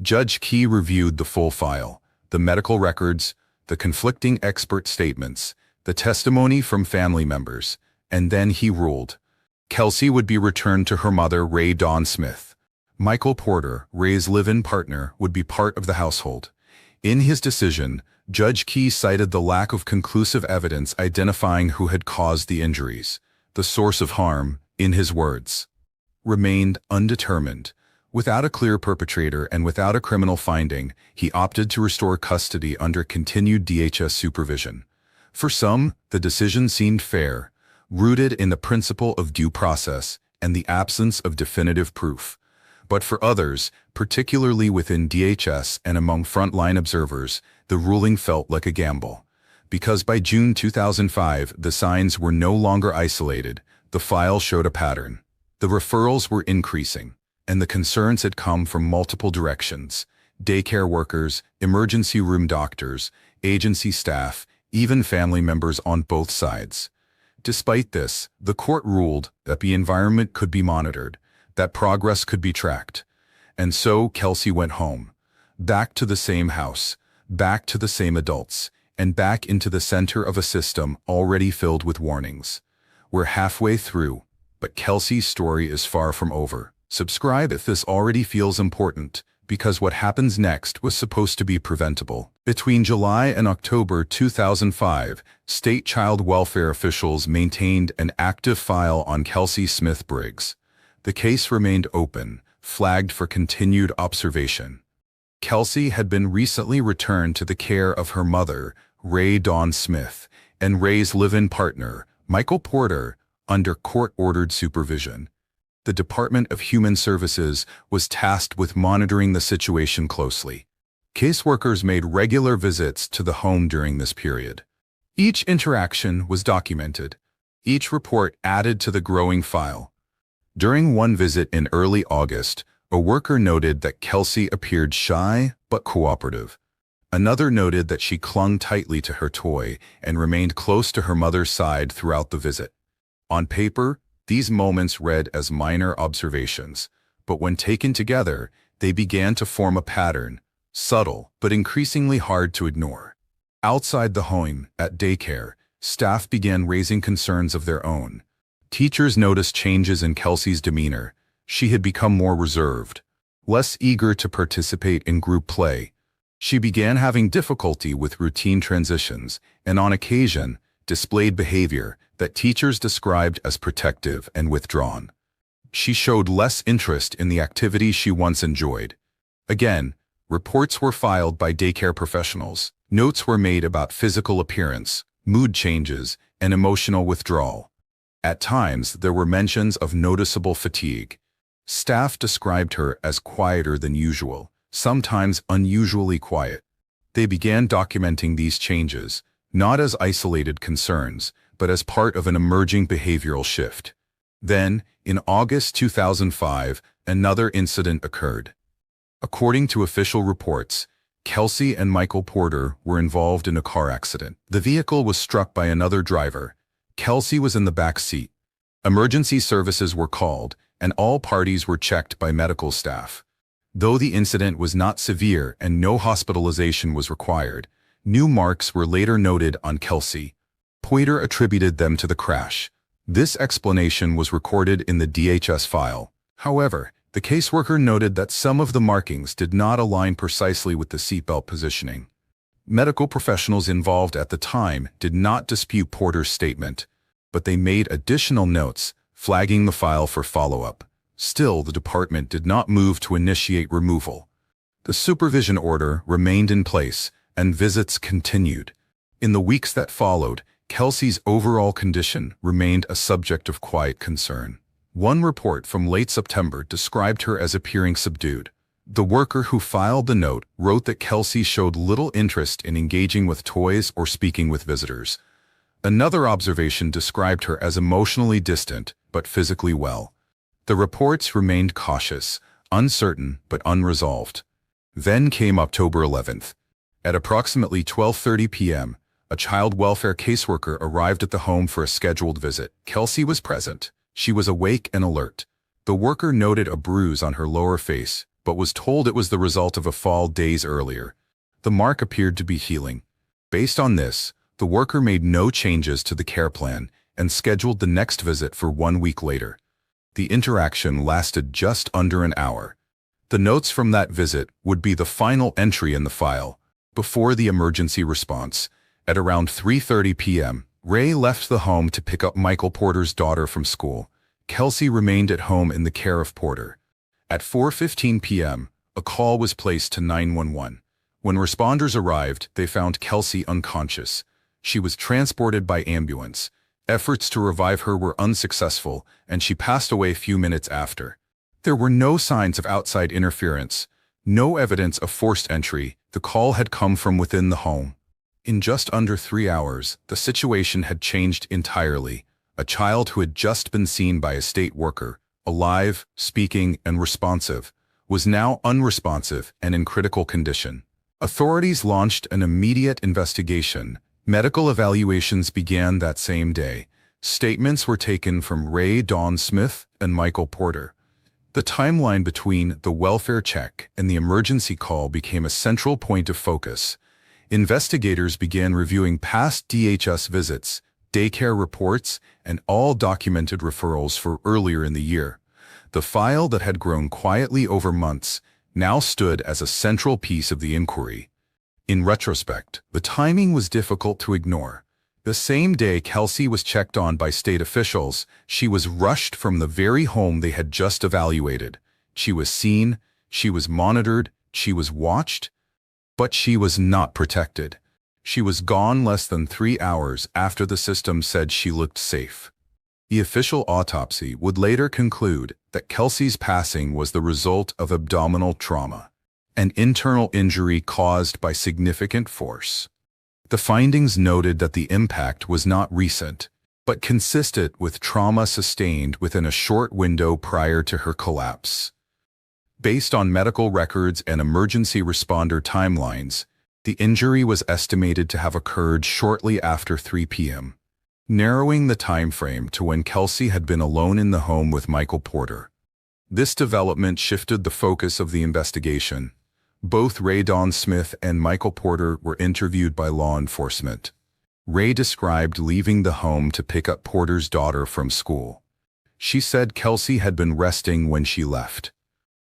B: Judge Key reviewed the full file, the medical records, the conflicting expert statements, the testimony from family members, and then he ruled. Kelsey would be returned to her mother, Ray Dawn Smith. Michael Porter, Ray's live-in partner, would be part of the household. In his decision, Judge Key cited the lack of conclusive evidence identifying who had caused the injuries. The source of harm, in his words, remained undetermined. Without a clear perpetrator and without a criminal finding, he opted to restore custody under continued DHS supervision. For some, the decision seemed fair, rooted in the principle of due process and the absence of definitive proof. But for others, particularly within DHS and among frontline observers, the ruling felt like a gamble. Because by June 2005, the signs were no longer isolated, the file showed a pattern. The referrals were increasing, and the concerns had come from multiple directions: daycare workers, emergency room doctors, agency staff, even family members on both sides. Despite this, the court ruled that the environment could be monitored, that progress could be tracked. And so Kelsey went home, back to the same house, back to the same adults, and back into the center of a system already filled with warnings. We're halfway through, but Kelsey's story is far from over. Subscribe if this already feels important, because what happens next was supposed to be preventable. Between July and October 2005, state child welfare officials maintained an active file on Kelsey Smith Briggs. The case remained open, flagged for continued observation. Kelsey had been recently returned to the care of her mother, Ray Dawn Smith, and Ray's live-in partner, Michael Porter, under court-ordered supervision. The Department of Human Services was tasked with monitoring the situation closely. Caseworkers made regular visits to the home during this period. Each interaction was documented. Each report added to the growing file. During one visit in early August, a worker noted that Kelsey appeared shy but cooperative. Another noted that she clung tightly to her toy and remained close to her mother's side throughout the visit. On paper, these moments read as minor observations, but when taken together, they began to form a pattern, subtle but increasingly hard to ignore. Outside the home, at daycare, staff began raising concerns of their own. Teachers noticed changes in Kelsey's demeanor. She had become more reserved, less eager to participate in group play. She began having difficulty with routine transitions and, on occasion, displayed behavior that teachers described as protective and withdrawn. She showed less interest in the activities she once enjoyed. Again, reports were filed by daycare professionals. Notes were made about physical appearance, mood changes, and emotional withdrawal. At times, there were mentions of noticeable fatigue. Staff described her as quieter than usual, sometimes unusually quiet. They began documenting these changes, not as isolated concerns, but as part of an emerging behavioral shift. Then, in August 2005, another incident occurred. According to official reports, Kelsey and Michael Porter were involved in a car accident. The vehicle was struck by another driver. Kelsey was in the back seat. Emergency services were called, and all parties were checked by medical staff. Though the incident was not severe and no hospitalization was required, new marks were later noted on Kelsey. Porter attributed them to the crash. This explanation was recorded in the DHS file. However, the caseworker noted that some of the markings did not align precisely with the seatbelt positioning. Medical professionals involved at the time did not dispute Porter's statement, but they made additional notes, flagging the file for follow-up. Still, the department did not move to initiate removal. The supervision order remained in place, and visits continued. In the weeks that followed, Kelsey's overall condition remained a subject of quiet concern. One report from late September described her as appearing subdued. The worker who filed the note wrote that Kelsey showed little interest in engaging with toys or speaking with visitors. Another observation described her as emotionally distant, but physically well. The reports remained cautious, uncertain, but unresolved. Then came October 11th. At approximately 12:30 p.m., a child welfare caseworker arrived at the home for a scheduled visit. Kelsey was present. She was awake and alert. The worker noted a bruise on her lower face, but was told it was the result of a fall days earlier. The mark appeared to be healing. Based on this, the worker made no changes to the care plan and scheduled the next visit for 1 week later. The interaction lasted just under an hour. The notes from that visit would be the final entry in the file. Before the emergency response, at around 3:30 p.m., Ray left the home to pick up Michael Porter's daughter from school. Kelsey remained at home in the care of Porter. At 4:15 p.m., a call was placed to 911. When responders arrived, they found Kelsey unconscious. She was transported by ambulance. Efforts to revive her were unsuccessful, and she passed away a few minutes after. There were no signs of outside interference, no evidence of forced entry. The call had come from within the home. In just under 3 hours, the situation had changed entirely. A child who had just been seen by a state worker, alive, speaking, and responsive, was now unresponsive and in critical condition. Authorities launched an immediate investigation. Medical evaluations began that same day. Statements were taken from Ray Dawn Smith and Michael Porter. The timeline between the welfare check and the emergency call became a central point of focus. Investigators began reviewing past DHS visits, daycare reports, and all documented referrals for earlier in the year. The file that had grown quietly over months now stood as a central piece of the inquiry. In retrospect, the timing was difficult to ignore. The same day Kelsey was checked on by state officials, she was rushed from the very home they had just evaluated. She was seen, she was monitored, she was watched, but she was not protected. She was gone less than 3 hours after the system said she looked safe. The official autopsy would later conclude that Kelsey's passing was the result of abdominal trauma, an internal injury caused by significant force. The findings noted that the impact was not recent, but consistent with trauma sustained within a short window prior to her collapse. Based on medical records and emergency responder timelines, the injury was estimated to have occurred shortly after 3 p.m., narrowing the time frame to when Kelsey had been alone in the home with Michael Porter. This development shifted the focus of the investigation. Both Ray Dawn Smith and Michael Porter were interviewed by law enforcement. Ray described leaving the home to pick up Porter's daughter from school. She said Kelsey had been resting when she left.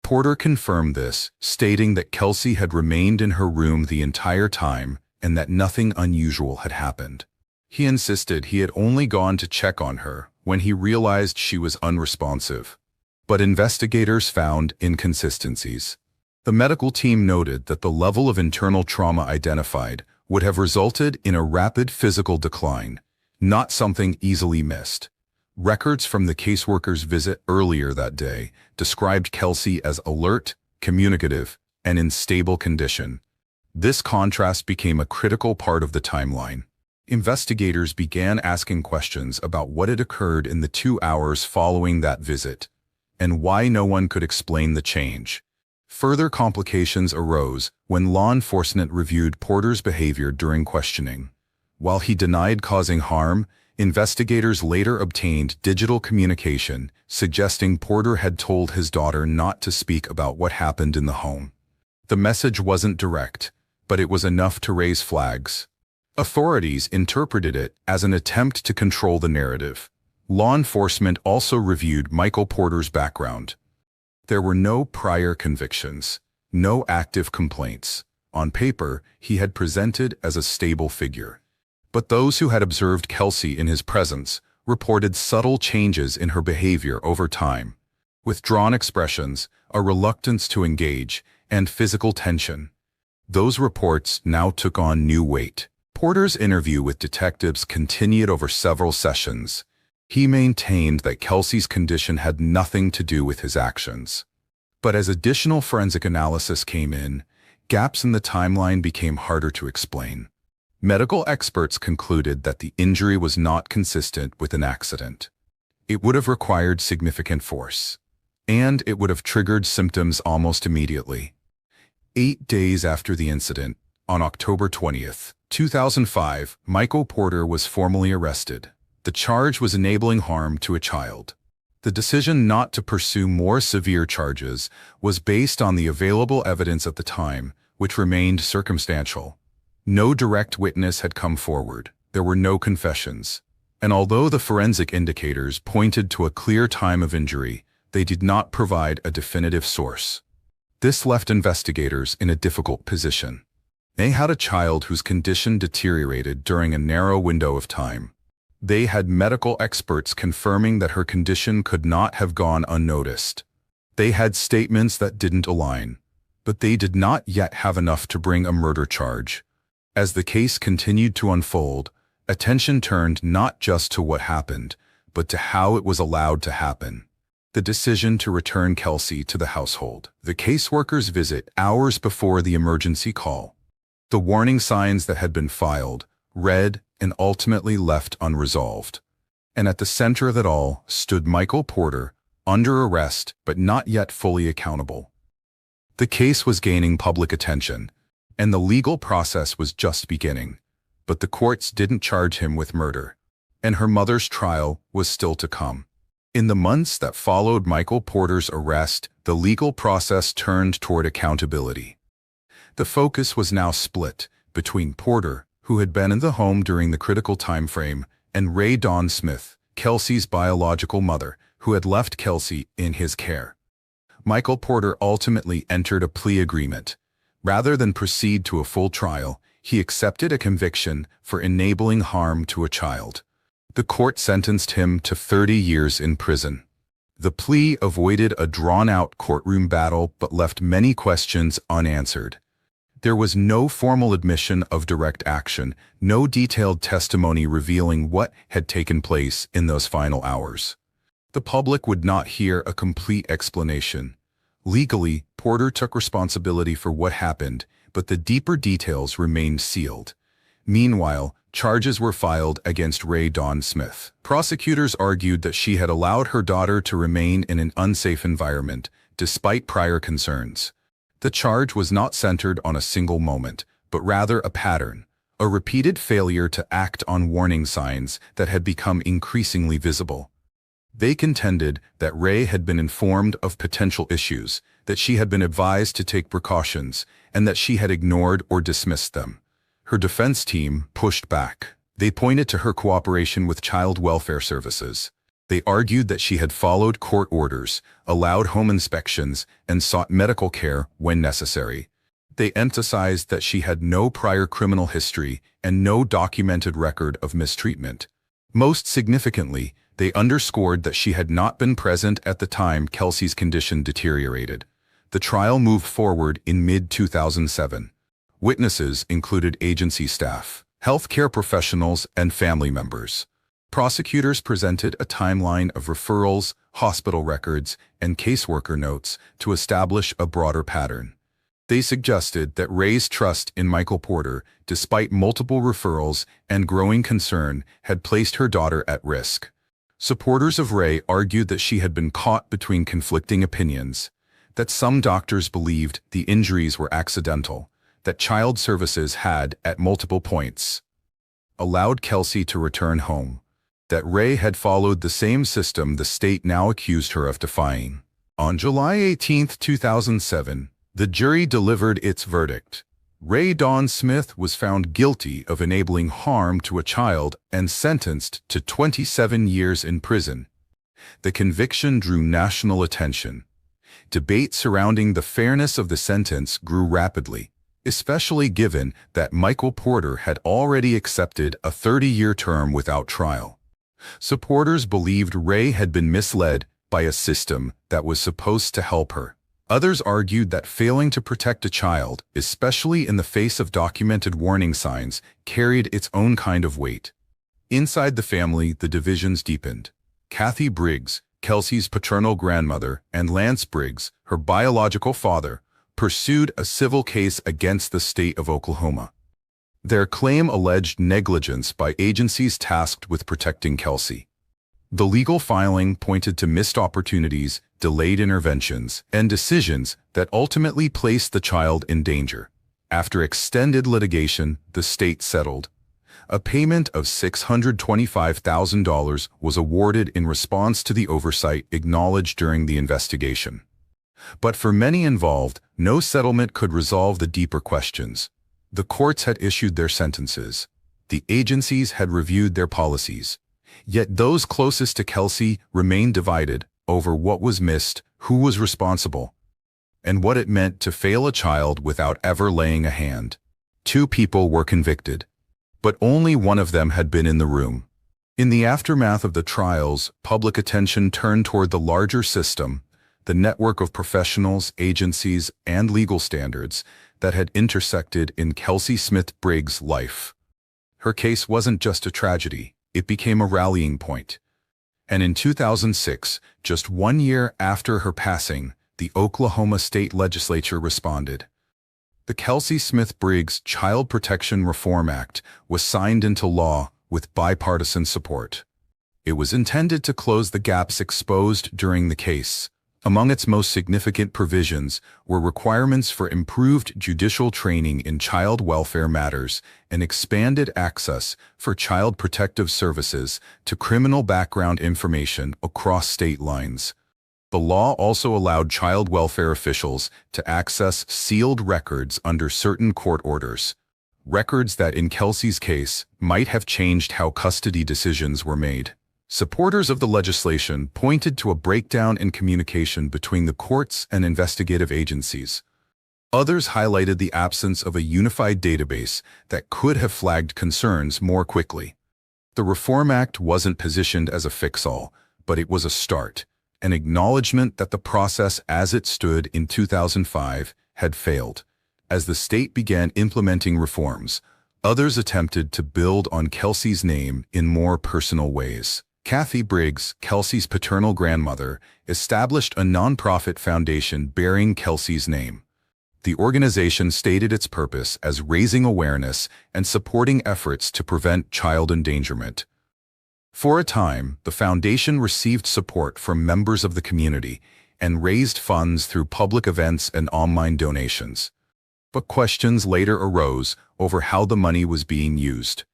B: Porter confirmed this, stating that Kelsey had remained in her room the entire time and that nothing unusual had happened. He insisted he had only gone to check on her when he realized she was unresponsive. But investigators found inconsistencies. The medical team noted that the level of internal trauma identified would have resulted in a rapid physical decline, not something easily missed. Records from the caseworker's visit earlier that day described Kelsey as alert, communicative, and in stable condition. This contrast became a critical part of the timeline. Investigators began asking questions about what had occurred in the 2 hours following that visit, and why no one could explain the change. Further complications arose when law enforcement reviewed Porter's behavior during questioning. While he denied causing harm, investigators later obtained digital communication suggesting Porter had told his daughter not to speak about what happened in the home. The message wasn't direct, but it was enough to raise flags. Authorities interpreted it as an attempt to control the narrative. Law enforcement also reviewed Michael Porter's background. There were no prior convictions, no active complaints. On paper, he had presented as a stable figure. But those who had observed Kelsey in his presence reported subtle changes in her behavior over time. Withdrawn expressions, a reluctance to engage, and physical tension. Those reports now took on new weight. Porter's interview with detectives continued over several sessions. He maintained that Kelsey's condition had nothing to do with his actions. But as additional forensic analysis came in, gaps in the timeline became harder to explain. Medical experts concluded that the injury was not consistent with an accident. It would have required significant force, and it would have triggered symptoms almost immediately. 8 days after the incident, on October 20th, 2005, Michael Porter was formally arrested. The charge was enabling harm to a child. The decision not to pursue more severe charges was based on the available evidence at the time, which remained circumstantial. No direct witness had come forward. There were no confessions. And although the forensic indicators pointed to a clear time of injury, they did not provide a definitive source. This left investigators in a difficult position. They had a child whose condition deteriorated during a narrow window of time. They had medical experts confirming that her condition could not have gone unnoticed. They had statements that didn't align, but they did not yet have enough to bring a murder charge. As the case continued to unfold, attention turned not just to what happened, but to how it was allowed to happen. The decision to return Kelsey to the household. The caseworker's visit hours before the emergency call. The warning signs that had been filed, read, and ultimately left unresolved. And at the center of it all stood Michael Porter, under arrest but not yet fully accountable. The case was gaining public attention, and the legal process was just beginning, but the courts didn't charge him with murder, and her mother's trial was still to come. In the months that followed Michael Porter's arrest, the legal process turned toward accountability. The focus was now split between Porter, who had been in the home during the critical time frame, and Ray Dawn Smith, Kelsey's biological mother, who had left Kelsey in his care. Michael Porter ultimately entered a plea agreement. Rather than proceed to a full trial, he accepted a conviction for enabling harm to a child. The court sentenced him to 30 years in prison. The plea avoided a drawn-out courtroom battle but left many questions unanswered. There was no formal admission of direct action, no detailed testimony revealing what had taken place in those final hours. The public would not hear a complete explanation. Legally, Porter took responsibility for what happened, but the deeper details remained sealed. Meanwhile, charges were filed against Ray Dawn Smith. Prosecutors argued that she had allowed her daughter to remain in an unsafe environment, despite prior concerns. The charge was not centered on a single moment, but rather a pattern, a repeated failure to act on warning signs that had become increasingly visible. They contended that Ray had been informed of potential issues, that she had been advised to take precautions, and that she had ignored or dismissed them. Her defense team pushed back. They pointed to her cooperation with child welfare services. They argued that she had followed court orders, allowed home inspections, and sought medical care when necessary. They emphasized that she had no prior criminal history and no documented record of mistreatment. Most significantly, They underscored that she had not been present at the time Kelsey's condition deteriorated. The trial moved forward in mid-2007. Witnesses included agency staff, healthcare professionals, and family members. Prosecutors presented a timeline of referrals, hospital records, and caseworker notes to establish a broader pattern. They suggested that Ray's trust in Michael Porter, despite multiple referrals and growing concern, had placed her daughter at risk. Supporters of Ray argued that she had been caught between conflicting opinions, that some doctors believed the injuries were accidental, that child services had, at multiple points, allowed Kelsey to return home, that Ray had followed the same system the state now accused her of defying. On July 18, 2007, the jury delivered its verdict. Ray Dawn Smith was found guilty of enabling harm to a child and sentenced to 27 years in prison. The conviction drew national attention. Debate surrounding the fairness of the sentence grew rapidly, especially given that Michael Porter had already accepted a 30-year term without trial. Supporters believed Ray had been misled by a system that was supposed to help her. Others argued that failing to protect a child, especially in the face of documented warning signs, carried its own kind of weight. Inside the family, the divisions deepened. Kathy Briggs, Kelsey's paternal grandmother, and Lance Briggs, her biological father, pursued a civil case against the state of Oklahoma. Their claim alleged negligence by agencies tasked with protecting Kelsey. The legal filing pointed to missed opportunities, delayed interventions, and decisions that ultimately placed the child in danger. After extended litigation, the state settled. A payment of $625,000 was awarded in response to the oversight acknowledged during the investigation. But for many involved, no settlement could resolve the deeper questions. The courts had issued their sentences. The agencies had reviewed their policies. Yet those closest to Kelsey remained divided over what was missed, who was responsible, and what it meant to fail a child without ever laying a hand. 2 people were convicted, but only one of them had been in the room. In the aftermath of the trials, public attention turned toward the larger system, the network of professionals, agencies, and legal standards that had intersected in Kelsey Smith Briggs' life. Her case wasn't just a tragedy, it became a rallying point. And in 2006, just 1 year after her passing, the Oklahoma State Legislature responded. The Kelsey Smith Briggs Child Protection Reform Act was signed into law with bipartisan support. It was intended to close the gaps exposed during the case. Among its most significant provisions were requirements for improved judicial training in child welfare matters and expanded access for child protective services to criminal background information across state lines. The law also allowed child welfare officials to access sealed records under certain court orders, records that in Kelsey's case might have changed how custody decisions were made. Supporters of the legislation pointed to a breakdown in communication between the courts and investigative agencies. Others highlighted the absence of a unified database that could have flagged concerns more quickly. The Reform Act wasn't positioned as a fix-all, but it was a start, an acknowledgement that the process as it stood in 2005 had failed. As the state began implementing reforms, others attempted to build on Kelsey's name in more personal ways. Kathy Briggs, Kelsey's paternal grandmother, established a nonprofit foundation bearing Kelsey's name. The organization stated its purpose as raising awareness and supporting efforts to prevent child endangerment. For a time, the foundation received support from members of the community and raised funds through public events and online donations. But questions later arose over how the money was being used.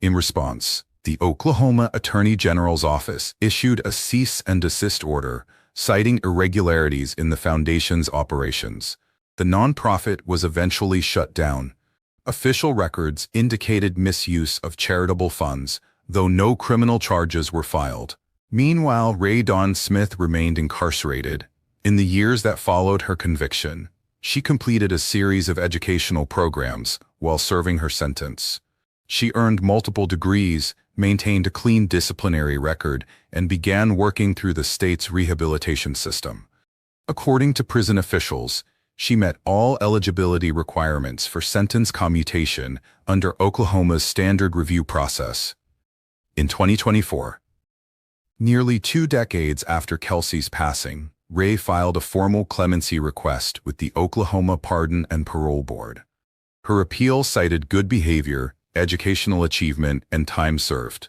B: In response, the Oklahoma Attorney General's office issued a cease and desist order, citing irregularities in the foundation's operations. The nonprofit was eventually shut down. Official records indicated misuse of charitable funds, though no criminal charges were filed. Meanwhile, Ray Dawn Smith remained incarcerated. In the years that followed her conviction, she completed a series of educational programs while serving her sentence. She earned multiple degrees, maintained a clean disciplinary record, and began working through the state's rehabilitation system. According to prison officials, she met all eligibility requirements for sentence commutation under Oklahoma's standard review process. In 2024, nearly 2 decades after Kelsey's passing, Ray filed a formal clemency request with the Oklahoma Pardon and Parole Board. Her appeal cited good behavior, educational achievement, and time served.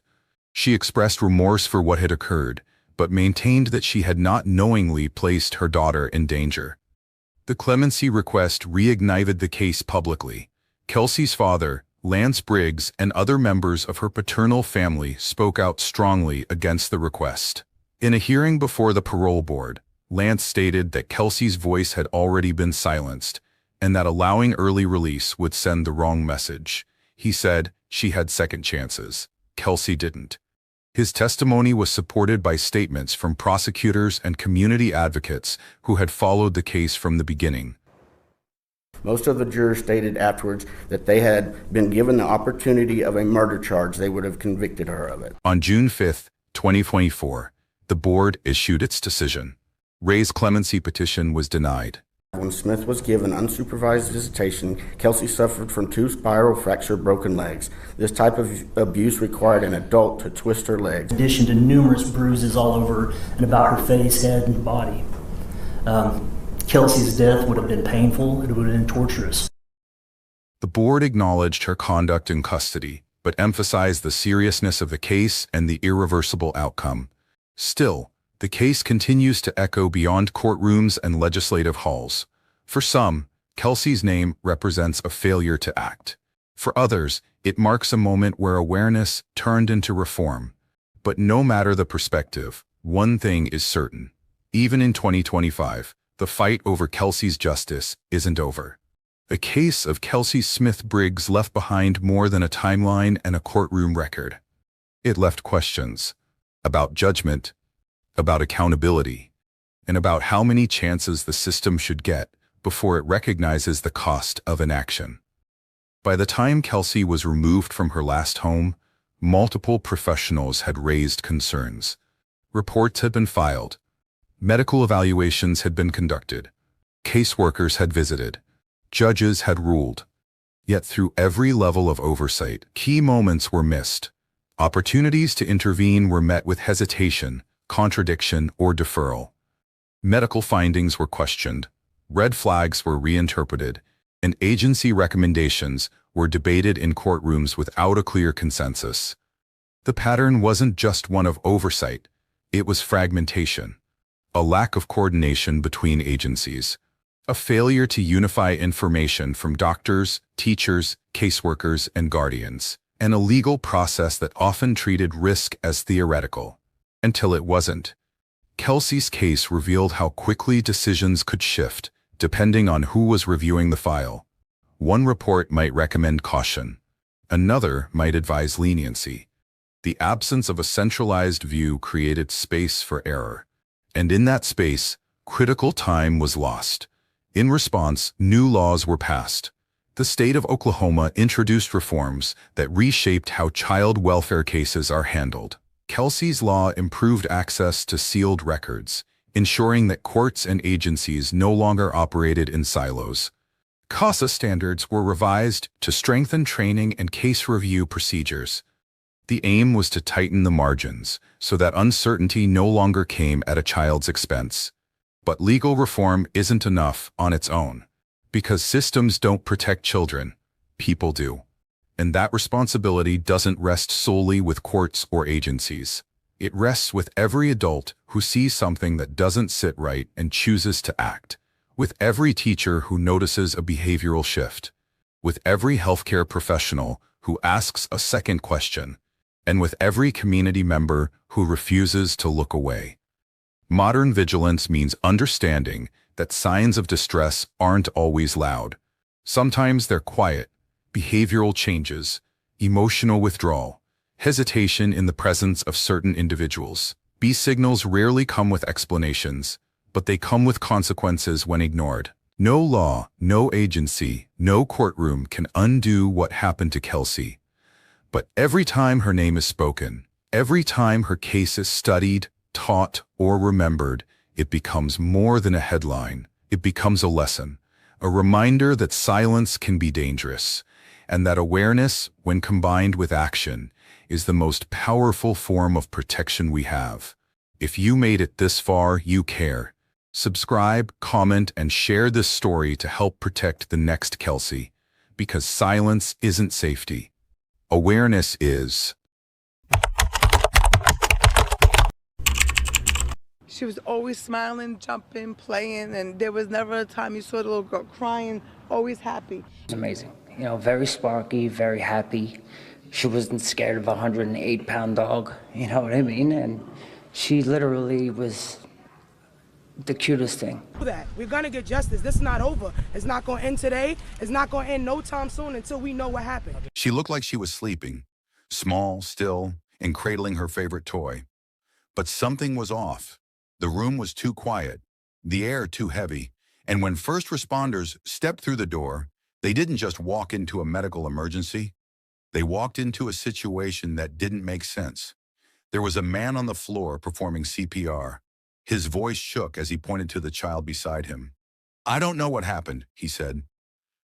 B: She expressed remorse for what had occurred, but maintained that she had not knowingly placed her daughter in danger. The clemency request reignited the case publicly. Kelsey's father, Lance Briggs, and other members of her paternal family spoke out strongly against the request. In a hearing before the parole board, Lance stated that Kelsey's voice had already been silenced, and that allowing early release would send the wrong message. He said she had second chances. Kelsey didn't. His testimony was supported by statements from prosecutors and community advocates who had followed the case from the beginning.
F: Most of the jurors stated afterwards that they had been given the opportunity of a murder charge, they would have convicted her of it.
B: On June 5, 2024, the board issued its decision. Ray's clemency petition was denied.
F: When Smith was given unsupervised visitation, Kelsey suffered from 2 spiral fractured broken legs. This type of abuse required an adult to twist her legs.
G: In addition to numerous bruises all over and about her face, head, and body. Kelsey's death would have been painful. It would have been torturous.
B: The board acknowledged her conduct in custody, but emphasized the seriousness of the case and the irreversible outcome. Still, the case continues to echo beyond courtrooms and legislative halls. For some, Kelsey's name represents a failure to act. For others, it marks a moment where awareness turned into reform. But no matter the perspective, one thing is certain. Even in 2025, the fight over Kelsey's justice isn't over. A case of Kelsey Smith Briggs left behind more than a timeline and a courtroom record. It left questions about judgment, about accountability, and about how many chances the system should get before it recognizes the cost of inaction. By the time Kelsey was removed from her last home, multiple professionals had raised concerns. Reports had been filed. Medical evaluations had been conducted. Caseworkers had visited. Judges had ruled. Yet through every level of oversight, key moments were missed. Opportunities to intervene were met with hesitation, contradiction, or deferral. Medical findings were questioned, red flags were reinterpreted, and agency recommendations were debated in courtrooms without a clear consensus. The pattern wasn't just one of oversight, it was fragmentation, a lack of coordination between agencies, a failure to unify information from doctors, teachers, caseworkers, and guardians, and a legal process that often treated risk as theoretical. Until it wasn't. Kelsey's case revealed how quickly decisions could shift, depending on who was reviewing the file. One report might recommend caution. Another might advise leniency. The absence of a centralized view created space for error. And in that space, critical time was lost. In response, new laws were passed. The state of Oklahoma introduced reforms that reshaped how child welfare cases are handled. Kelsey's law improved access to sealed records, ensuring that courts and agencies no longer operated in silos. CASA standards were revised to strengthen training and case review procedures. The aim was to tighten the margins so that uncertainty no longer came at a child's expense. But legal reform isn't enough on its own, because systems don't protect children, people do. And that responsibility doesn't rest solely with courts or agencies. It rests with every adult who sees something that doesn't sit right and chooses to act, with every teacher who notices a behavioral shift, with every healthcare professional who asks a second question, and with every community member who refuses to look away. Modern vigilance means understanding that signs of distress aren't always loud. Sometimes they're quiet. Behavioral changes, emotional withdrawal, hesitation in the presence of certain individuals. These signals rarely come with explanations, but they come with consequences when ignored. No law, no agency, no courtroom can undo what happened to Kelsey. But every time her name is spoken, every time her case is studied, taught, or remembered, it becomes more than a headline. It becomes a lesson, a reminder that silence can be dangerous, and that awareness, when combined with action, is the most powerful form of protection we have. If you made it this far, you care. Subscribe, comment, and share this story to help protect the next Kelsey, because silence isn't safety. Awareness is.
H: She was always smiling, jumping, playing, and there was never a time you saw the little girl crying, always happy.
I: It's amazing. You know, very sparky, very happy. She wasn't scared of a 108-pound dog, you know what I mean? And she literally was the cutest thing.
H: We're gonna get justice. This is not over. It's not gonna end today. It's not gonna end no time soon until we know what happened.
B: She looked like she was sleeping, small, still, and cradling her favorite toy. But something was off. The room was too quiet, the air too heavy, and when first responders stepped through the door, they didn't just walk into a medical emergency. They walked into a situation that didn't make sense. There was a man on the floor performing CPR. His voice shook as he pointed to the child beside him. "I don't know what happened," he said.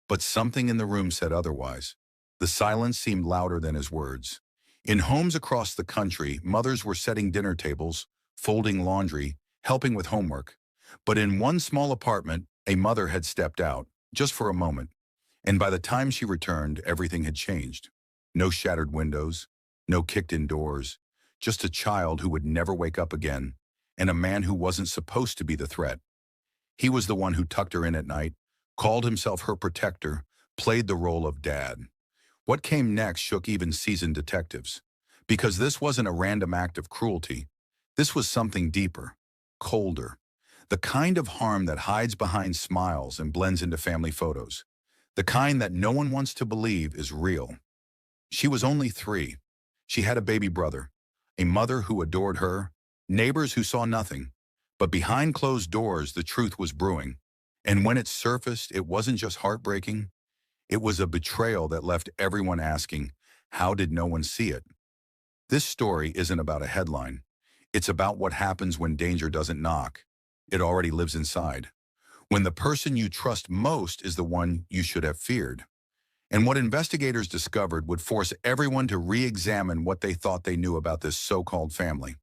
B: But something in the room said otherwise. The silence seemed louder than his words. In homes across the country, mothers were setting dinner tables, folding laundry, helping with homework. But in one small apartment, a mother had stepped out, just for a moment. And by the time she returned, everything had changed. No shattered windows, no kicked-in doors, just a child who would never wake up again, and a man who wasn't supposed to be the threat. He was the one who tucked her in at night, called himself her protector, played the role of dad. What came next shook even seasoned detectives. Because this wasn't a random act of cruelty. This was something deeper, colder. The kind of harm that hides behind smiles and blends into family photos. The kind that no one wants to believe is real. She was only 3. She had a baby brother, a mother who adored her, neighbors who saw nothing. But behind closed doors, the truth was brewing. And when it surfaced, it wasn't just heartbreaking. It was a betrayal that left everyone asking, how did no one see it? This story isn't about a headline. It's about what happens when danger doesn't knock. It already lives inside. When the person you trust most is the one you should have feared. And what investigators discovered would force everyone to re-examine what they thought they knew about this so-called family.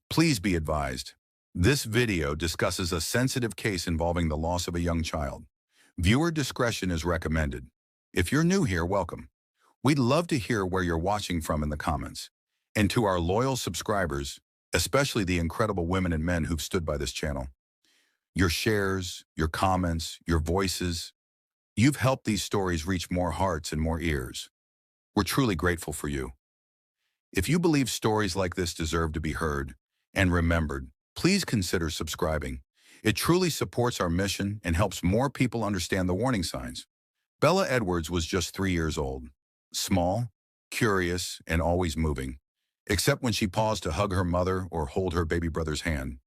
B: Please be advised, this video discusses a sensitive case involving the loss of a young child. Viewer discretion is recommended. If you're new here, welcome. We'd love to hear where you're watching from in the comments. And to our loyal subscribers, especially the incredible women and men who've stood by this channel, your shares, your comments, your voices, you've helped these stories reach more hearts and more ears. We're truly grateful for you. If you believe stories like this deserve to be heard and remembered, please consider subscribing. It truly supports our mission and helps more people understand the warning signs. Bella Edwards was just 3 years old, small, curious, and always moving, except when she paused to hug her mother or hold her baby brother's hand.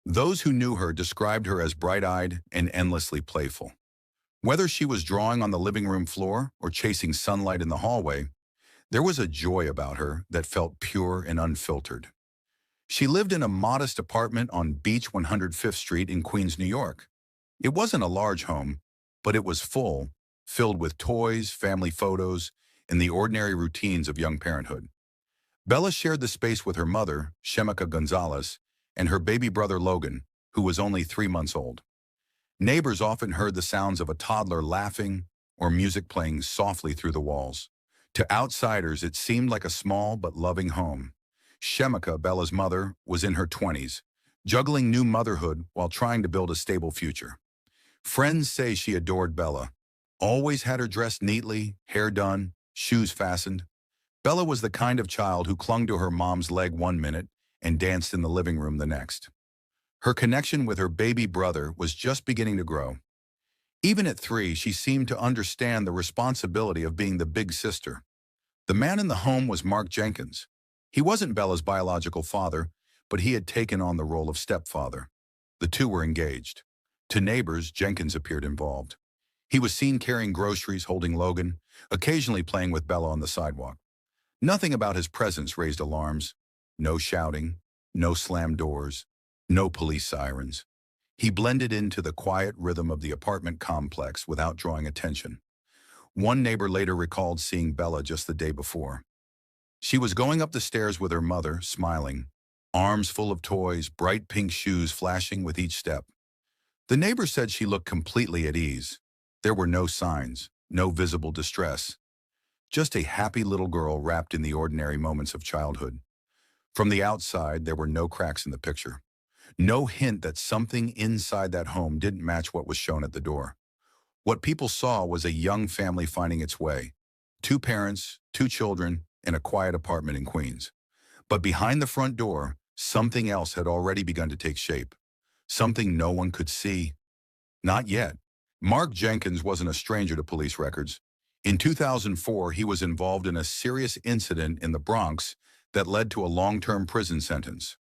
B: Those who knew her described her as bright-eyed and endlessly playful. Whether she was drawing on the living room floor or chasing sunlight in the hallway, there was a joy about her that felt pure and unfiltered. She lived in a modest apartment on Beach 105th Street in Queens, New York. It wasn't a large home, but it was full, filled with toys, family photos, and the ordinary routines of young parenthood. Bella shared the space with her mother, Shemika Gonzalez, and her baby brother Logan, who was only 3 months old. Neighbors often heard the sounds of a toddler laughing or music playing softly through the walls. To outsiders, it seemed like a small but loving home. Shemika, Bella's mother, was in her 20s, juggling new motherhood while trying to build a stable future. Friends say she adored Bella, always had her dressed neatly, hair done, shoes fastened. Bella was the kind of child who clung to her mom's leg one minute and danced in the living room the next. Her connection with her baby brother was just beginning to grow. Even at 3, she seemed to understand the responsibility of being the big sister. The man in the home was Mark Jenkins. He wasn't Bella's biological father, but he had taken on the role of stepfather. The two were engaged. To neighbors, Jenkins appeared involved. He was seen carrying groceries, holding Logan, occasionally playing with Bella on the sidewalk. Nothing about his presence raised alarms. No shouting, no slammed doors, no police sirens. He blended into the quiet rhythm of the apartment complex without drawing attention. One neighbor later recalled seeing Bella just the day before. She was going up the stairs with her mother, smiling, arms full of toys, bright pink shoes flashing with each step. The neighbor said she looked completely at ease. There were no signs, no visible distress. Just a happy little girl wrapped in the ordinary moments of childhood. From the outside, there were no cracks in the picture. No hint that something inside that home didn't match what was shown at the door. What people saw was a young family finding its way. 2 parents, 2 children, in a quiet apartment in Queens. But behind the front door, something else had already begun to take shape. Something no one could see. Not yet. Mark Jenkins wasn't a stranger to police records. In 2004, he was involved in a serious incident in the Bronx that led to a long-term prison sentence.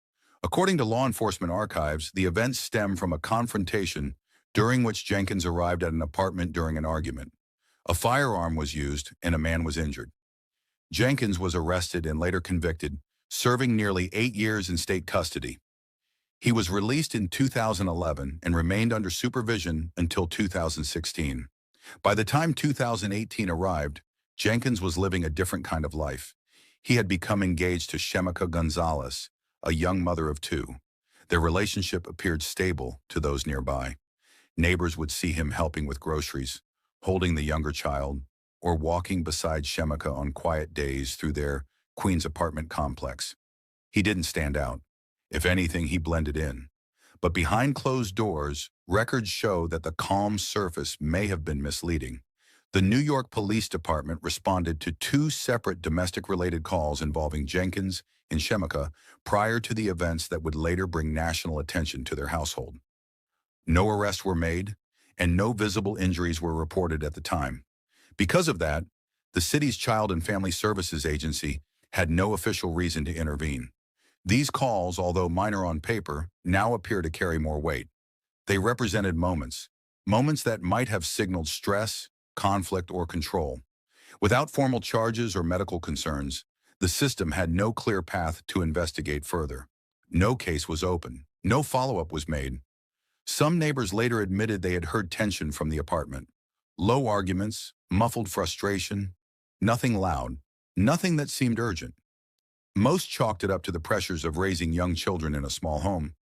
B: According to law enforcement archives, the events stem from a confrontation during which Jenkins arrived at an apartment during an argument. A firearm was used and a man was injured. Jenkins was arrested and later convicted, serving nearly 8 years in state custody. He was released in 2011 and remained under supervision until 2016. By the time 2018 arrived, Jenkins was living a different kind of life. He had become engaged to Shemika Gonzalez, a young mother of 2. Their relationship appeared stable to those nearby. Neighbors would see him helping with groceries, holding the younger child, or walking beside Shemika on quiet days through their Queens apartment complex. He didn't stand out. If anything, he blended in. But behind closed doors, records show that the calm surface may have been misleading. The New York Police Department responded to 2 separate domestic-related calls involving Jenkins and Shemika prior to the events that would later bring national attention to their household. No arrests were made, and no visible injuries were reported at the time. Because of that, the city's Child and Family Services Agency had no official reason to intervene. These calls, although minor on paper, now appear to carry more weight. They represented moments that might have signaled stress, conflict, or control. Without formal charges or medical concerns, the system had no clear path to investigate further. No case was open. No follow-up was made. Some neighbors later admitted they had heard tension from the apartment. Low arguments, muffled frustration, nothing loud, nothing that seemed urgent. Most chalked it up to the pressures of raising young children in a small home.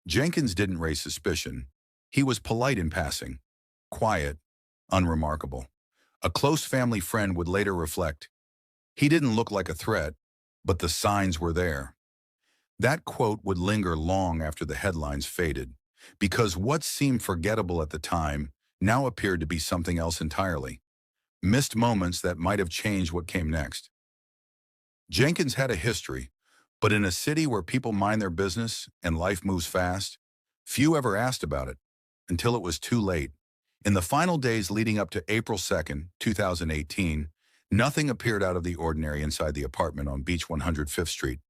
B: Jenkins didn't raise suspicion. He was polite in passing, quiet, unremarkable. A close family friend would later reflect, "He didn't look like a threat, but the signs were there." That quote would linger long after the headlines faded, because what seemed forgettable at the time now appeared to be something else entirely. Missed moments that might have changed what came next. Jenkins had a history, but in a city where people mind their business and life moves fast, few ever asked about it, until it was too late. In the final days leading up to April 2nd, 2018, nothing appeared out of the ordinary inside the apartment on Beach 105th Street.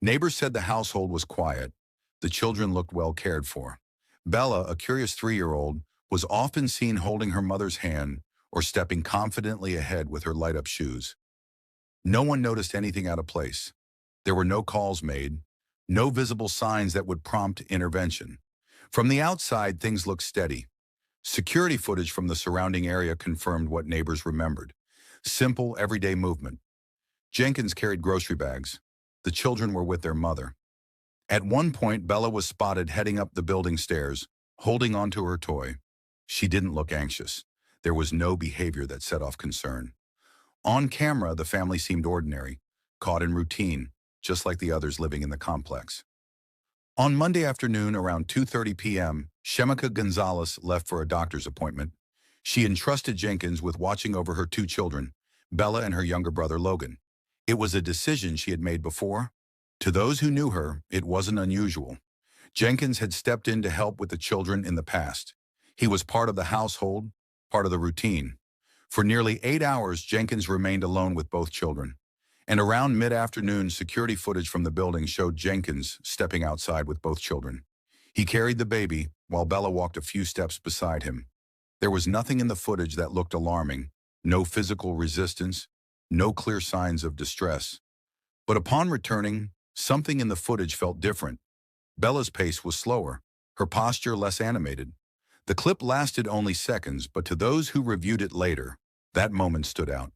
B: Neighbors said the household was quiet. The children looked well cared for. Bella, a curious 3-year-old, was often seen holding her mother's hand or stepping confidently ahead with her light-up shoes. No one noticed anything out of place. There were no calls made, no visible signs that would prompt intervention. From the outside, things looked steady. Security footage from the surrounding area confirmed what neighbors remembered. Simple, everyday movement. Jenkins carried grocery bags. The children were with their mother. At one point, Bella was spotted heading up the building stairs, holding onto her toy. She didn't look anxious. There was no behavior that set off concern. On camera, the family seemed ordinary, caught in routine, just like the others living in the complex. On Monday afternoon, around 2:30 p.m., Shemika Gonzalez left for a doctor's appointment. She entrusted Jenkins with watching over her 2 children, Bella and her younger brother Logan. It was a decision she had made before. To those who knew her, it wasn't unusual. Jenkins had stepped in to help with the children in the past. He was part of the household, part of the routine. For nearly 8 hours, Jenkins remained alone with both children. And around mid-afternoon, security footage from the building showed Jenkins stepping outside with both children. He carried the baby, while Bella walked a few steps beside him. There was nothing in the footage that looked alarming, no physical resistance, no clear signs of distress. But upon returning, something in the footage felt different. Bella's pace was slower, her posture less animated. The clip lasted only seconds, but to those who reviewed it later, that moment stood out.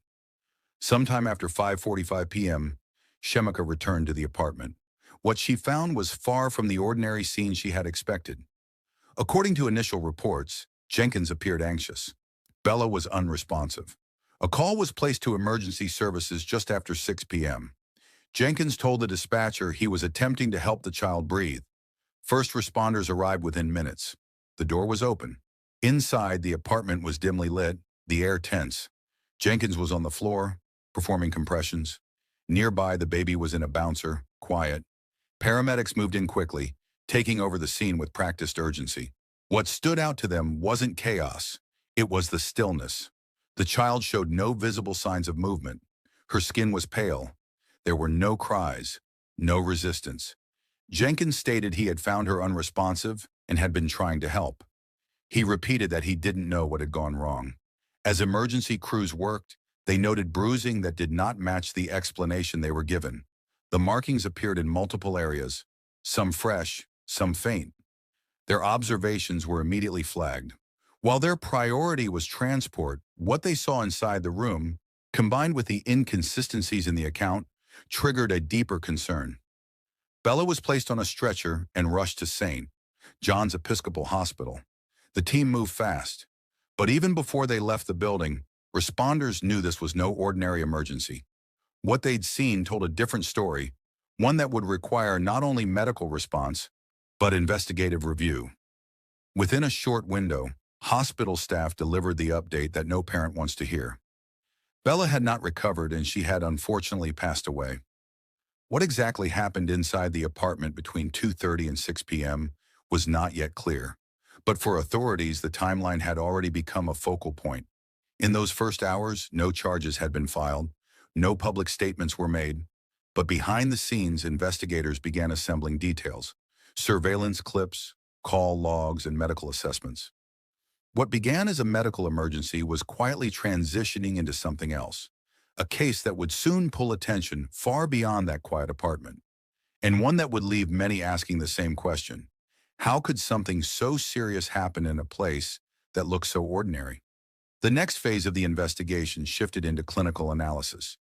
B: Sometime after 5:45 p.m., Shemika returned to the apartment. What she found was far from the ordinary scene she had expected. According to initial reports, Jenkins appeared anxious. Bella was unresponsive. A call was placed to emergency services just after 6 p.m. Jenkins told the dispatcher he was attempting to help the child breathe. First responders arrived within minutes. The door was open. Inside, the apartment was dimly lit, the air tense. Jenkins was on the floor, performing compressions. Nearby, the baby was in a bouncer, quiet. Paramedics moved in quickly, taking over the scene with practiced urgency. What stood out to them wasn't chaos. It was the stillness. The child showed no visible signs of movement. Her skin was pale. There were no cries, no resistance. Jenkins stated he had found her unresponsive and had been trying to help. He repeated that he didn't know what had gone wrong. As emergency crews worked, they noted bruising that did not match the explanation they were given. The markings appeared in multiple areas, some fresh, some faint. Their observations were immediately flagged. While their priority was transport, what they saw inside the room, combined with the inconsistencies in the account, triggered a deeper concern. Bella was placed on a stretcher and rushed to St. John's Episcopal Hospital. The team moved fast, but even before they left the building, responders knew this was no ordinary emergency. What they'd seen told a different story, one that would require not only medical response, but investigative review. Within a short window, hospital staff delivered the update that no parent wants to hear. Bella had not recovered and she had unfortunately passed away. What exactly happened inside the apartment between 2:30 and 6 p.m. was not yet clear, but for authorities, the timeline had already become a focal point. In those first hours, no charges had been filed, no public statements were made, but behind the scenes, investigators began assembling details, surveillance clips, call logs, and medical assessments. What began as a medical emergency was quietly transitioning into something else, a case that would soon pull attention far beyond that quiet apartment, and one that would leave many asking the same question: how could something so serious happen in a place that looked so ordinary? The next phase of the investigation shifted into clinical analysis.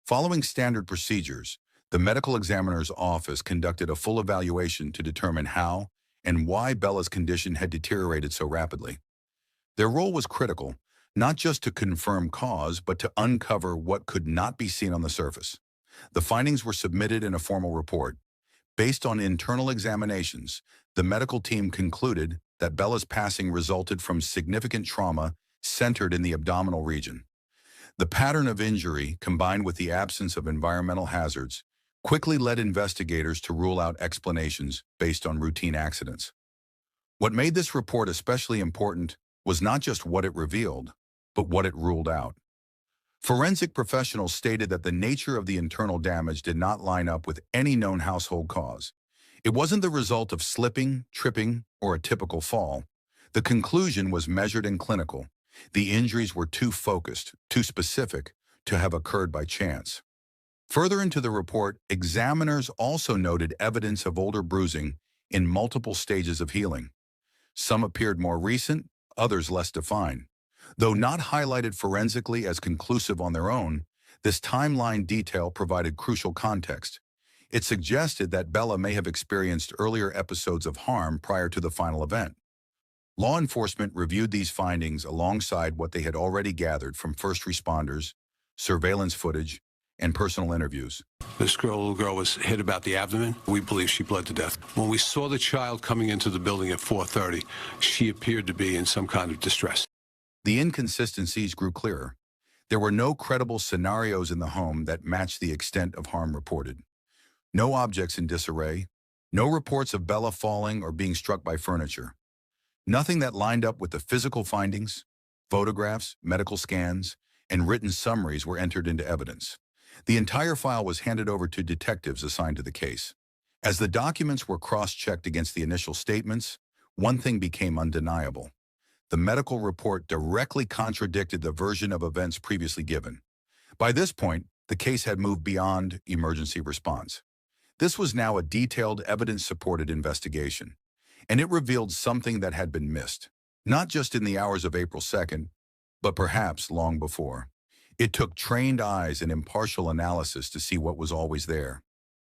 B: Following standard procedures, the medical examiner's office conducted a full evaluation to determine how and why Bella's condition had deteriorated so rapidly. Their role was critical, not just to confirm cause, but to uncover what could not be seen on the surface. The findings were submitted in a formal report. Based on internal examinations, the medical team concluded that Bella's passing resulted from significant trauma centered in the abdominal region. The pattern of injury, combined with the absence of environmental hazards, quickly led investigators to rule out explanations based on routine accidents. What made this report especially important was not just what it revealed, but what it ruled out. Forensic professionals stated that the nature of the internal damage did not line up with any known household cause. It wasn't the result of slipping, tripping, or a typical fall. The conclusion was measured and clinical. The injuries were too focused, too specific, to have occurred by chance. Further into the report, examiners also noted evidence of older bruising in multiple stages of healing. Some appeared more recent, others less defined. Though not highlighted forensically as conclusive on their own, this timeline detail provided crucial context. It suggested that Bella may have experienced earlier episodes of harm prior to the final event. Law enforcement reviewed these findings alongside what they had already gathered from first responders, surveillance footage, and personal interviews.
J: This little girl was hit about the abdomen. We believe she bled to death. When we saw the child coming into the building at 4:30, she appeared to be in some kind of distress.
B: The inconsistencies grew clearer. There were no credible scenarios in the home that matched the extent of harm reported. No objects in disarray, no reports of Bella falling or being struck by furniture. Nothing that lined up with the physical findings. Photographs, medical scans, and written summaries were entered into evidence. The entire file was handed over to detectives assigned to the case. As the documents were cross-checked against the initial statements, one thing became undeniable. The medical report directly contradicted the version of events previously given. By this point, the case had moved beyond emergency response. This was now a detailed, evidence-supported investigation, and it revealed something that had been missed, not just in the hours of April 2nd, but perhaps long before. It took trained eyes and impartial analysis to see what was always there: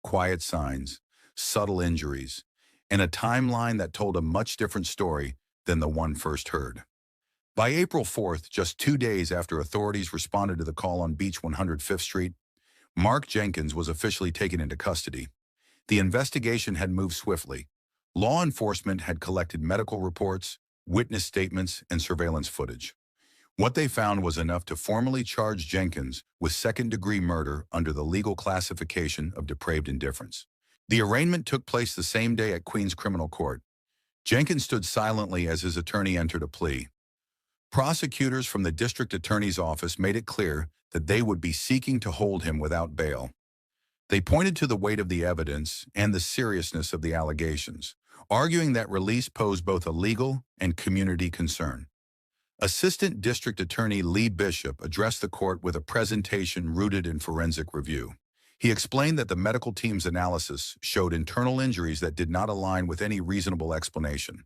B: quiet signs, subtle injuries, and a timeline that told a much different story than the one first heard. By April 4th, just 2 days after authorities responded to the call on Beach 105th Street, Mark Jenkins was officially taken into custody. The investigation had moved swiftly. Law enforcement had collected medical reports, witness statements, and surveillance footage. What they found was enough to formally charge Jenkins with second-degree murder under the legal classification of depraved indifference. The arraignment took place the same day at Queens Criminal Court. Jenkins stood silently as his attorney entered a plea. Prosecutors from the district attorney's office made it clear that they would be seeking to hold him without bail. They pointed to the weight of the evidence and the seriousness of the allegations, arguing that release posed both a legal and community concern. Assistant District Attorney Lee Bishop addressed the court with a presentation rooted in forensic review. He explained that the medical team's analysis showed internal injuries that did not align with any reasonable explanation.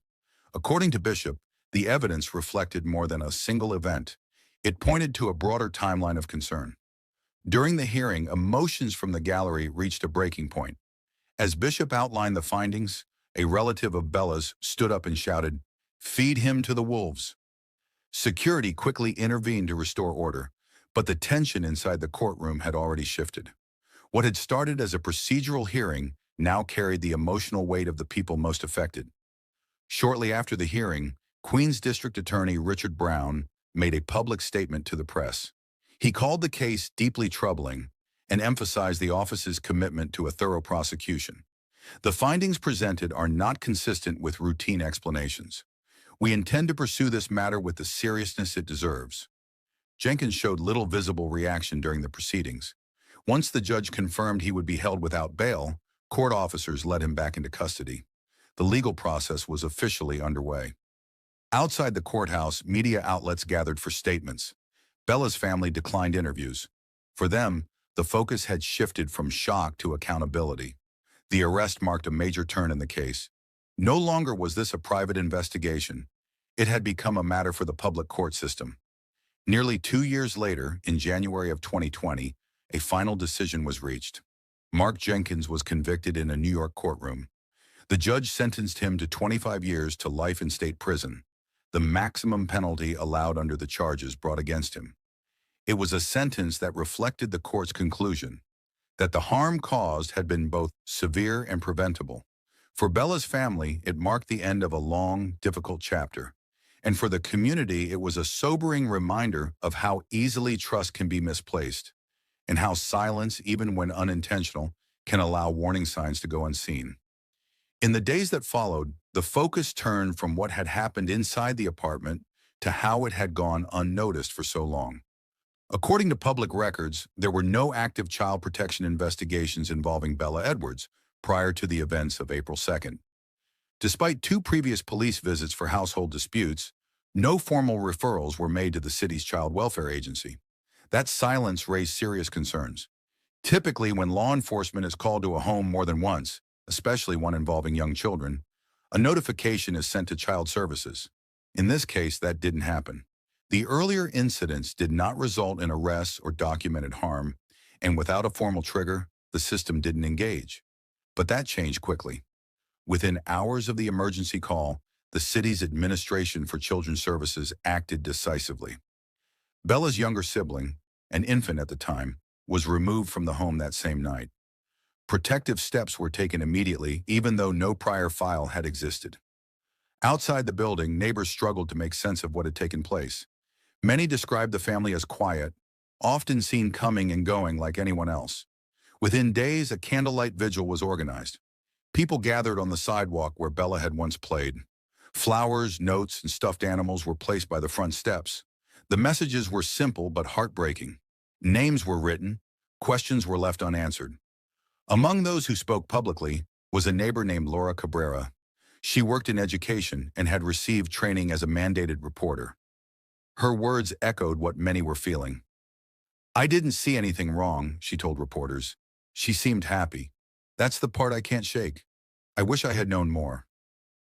B: According to Bishop, the evidence reflected more than a single event. It pointed to a broader timeline of concern. During the hearing, emotions from the gallery reached a breaking point. As Bishop outlined the findings, a relative of Bella's stood up and shouted, "Feed him to the wolves." Security quickly intervened to restore order, but the tension inside the courtroom had already shifted. What had started as a procedural hearing now carried the emotional weight of the people most affected. Shortly after the hearing, Queens District Attorney Richard Brown made a public statement to the press. He called the case deeply troubling and emphasized the office's commitment to a thorough prosecution. The findings presented are not consistent with routine explanations. We intend to pursue this matter with the seriousness it deserves. Jenkins showed little visible reaction during the proceedings. Once the judge confirmed he would be held without bail, court officers led him back into custody. The legal process was officially underway. Outside the courthouse, media outlets gathered for statements. Bella's family declined interviews. For them, the focus had shifted from shock to accountability. The arrest marked a major turn in the case. No longer was this a private investigation. It had become a matter for the public court system. Nearly 2 years later, in January of 2020, a final decision was reached. Mark Jenkins was convicted in a New York courtroom. The judge sentenced him to 25 years to life in state prison, the maximum penalty allowed under the charges brought against him. It was a sentence that reflected the court's conclusion that the harm caused had been both severe and preventable. For Bella's family, it marked the end of a long, difficult chapter. And for the community, it was a sobering reminder of how easily trust can be misplaced, and how silence, even when unintentional, can allow warning signs to go unseen. In the days that followed, the focus turned from what had happened inside the apartment to how it had gone unnoticed for so long. According to public records, there were no active child protection investigations involving Bella Edwards prior to the events of April 2nd. Despite 2 previous police visits for household disputes, no formal referrals were made to the city's child welfare agency. That silence raised serious concerns. Typically, when law enforcement is called to a home more than once, especially one involving young children, a notification is sent to child services. In this case, that didn't happen. The earlier incidents did not result in arrests or documented harm, and without a formal trigger, the system didn't engage. But that changed quickly. Within hours of the emergency call, the city's Administration for Children's Services acted decisively. Bella's younger sibling, an infant at the time, was removed from the home that same night. Protective steps were taken immediately, even though no prior file had existed. Outside the building, neighbors struggled to make sense of what had taken place. Many described the family as quiet, often seen coming and going like anyone else. Within days, a candlelight vigil was organized. People gathered on the sidewalk where Bella had once played. Flowers, notes, and stuffed animals were placed by the front steps. The messages were simple but heartbreaking. Names were written, questions were left unanswered. Among those who spoke publicly was a neighbor named Laura Cabrera. She worked in education and had received training as a mandated reporter. Her words echoed what many were feeling. "I didn't see anything wrong," she told reporters. "She seemed happy. That's the part I can't shake. I wish I had known more."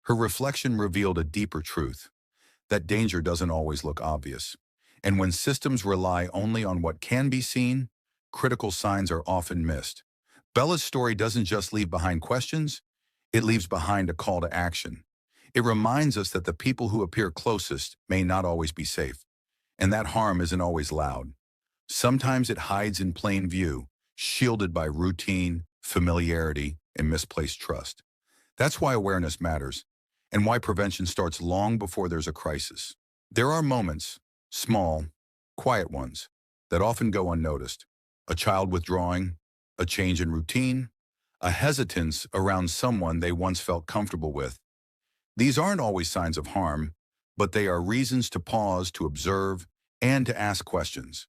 B: Her reflection revealed a deeper truth, that danger doesn't always look obvious. And when systems rely only on what can be seen, critical signs are often missed. Bella's story doesn't just leave behind questions, it leaves behind a call to action. It reminds us that the people who appear closest may not always be safe, and that harm isn't always loud. Sometimes it hides in plain view, shielded by routine, familiarity, and misplaced trust. That's why awareness matters, and why prevention starts long before there's a crisis. There are moments, small, quiet ones, that often go unnoticed. A child withdrawing, a change in routine, a hesitance around someone they once felt comfortable with. These aren't always signs of harm, but they are reasons to pause, to observe, and to ask questions.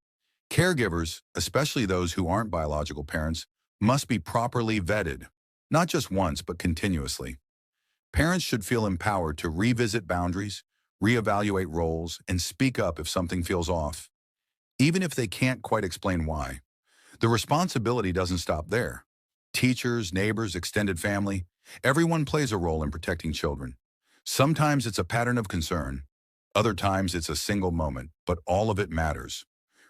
B: Caregivers, especially those who aren't biological parents, must be properly vetted, not just once, but continuously. Parents should feel empowered to revisit boundaries, reevaluate roles, and speak up if something feels off, even if they can't quite explain why. The responsibility doesn't stop there. Teachers, neighbors, extended family, everyone plays a role in protecting children. Sometimes it's a pattern of concern, other times it's a single moment, but all of it matters.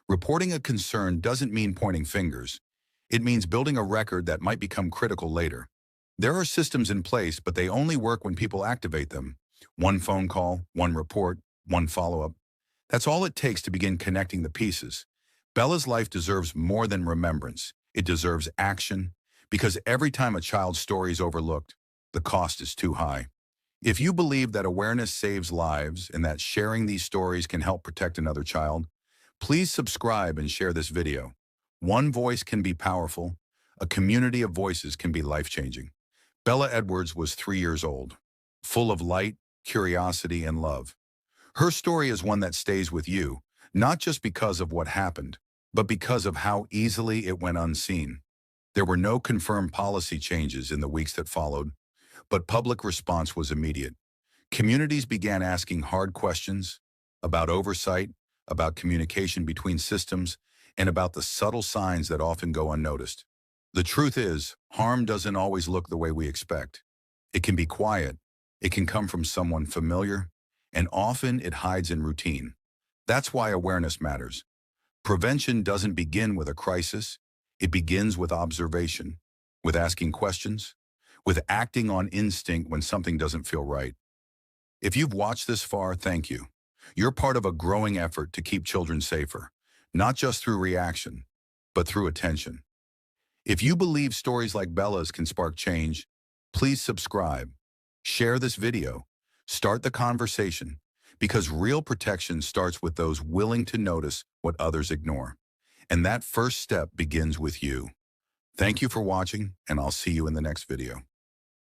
B: Reporting a concern doesn't mean pointing fingers. It means building a record that might become critical later. There are systems in place, but they only work when people activate them. One phone call, one report, one follow-up. That's all it takes to begin connecting the pieces. Bella's life deserves more than remembrance. It deserves action, because every time a child's story is overlooked, the cost is too high. If you believe that awareness saves lives and that sharing these stories can help protect another child, please subscribe and share this video. One voice can be powerful. A community of voices can be life-changing. Bella Edwards was 3 years old, full of light, curiosity, and love. Her story is one that stays with you, not just because of what happened, but because of how easily it went unseen. There were no confirmed policy changes in the weeks that followed, but public response was immediate. Communities began asking hard questions about oversight, about communication between systems, and about the subtle signs that often go unnoticed. The truth is, harm doesn't always look the way we expect. It can be quiet, it can come from someone familiar, and often it hides in routine. That's why awareness matters. Prevention doesn't begin with a crisis, it begins with observation, with asking questions, with acting on instinct when something doesn't feel right. If you've watched this far, thank you. You're part of a growing effort to keep children safer, not just through reaction, but through attention. If you believe stories like Bella's can spark change, please subscribe, share this video, start the conversation, because real protection starts with those willing to notice what others ignore. And that first step begins with you. Thank you for watching, and I'll see you in the next video.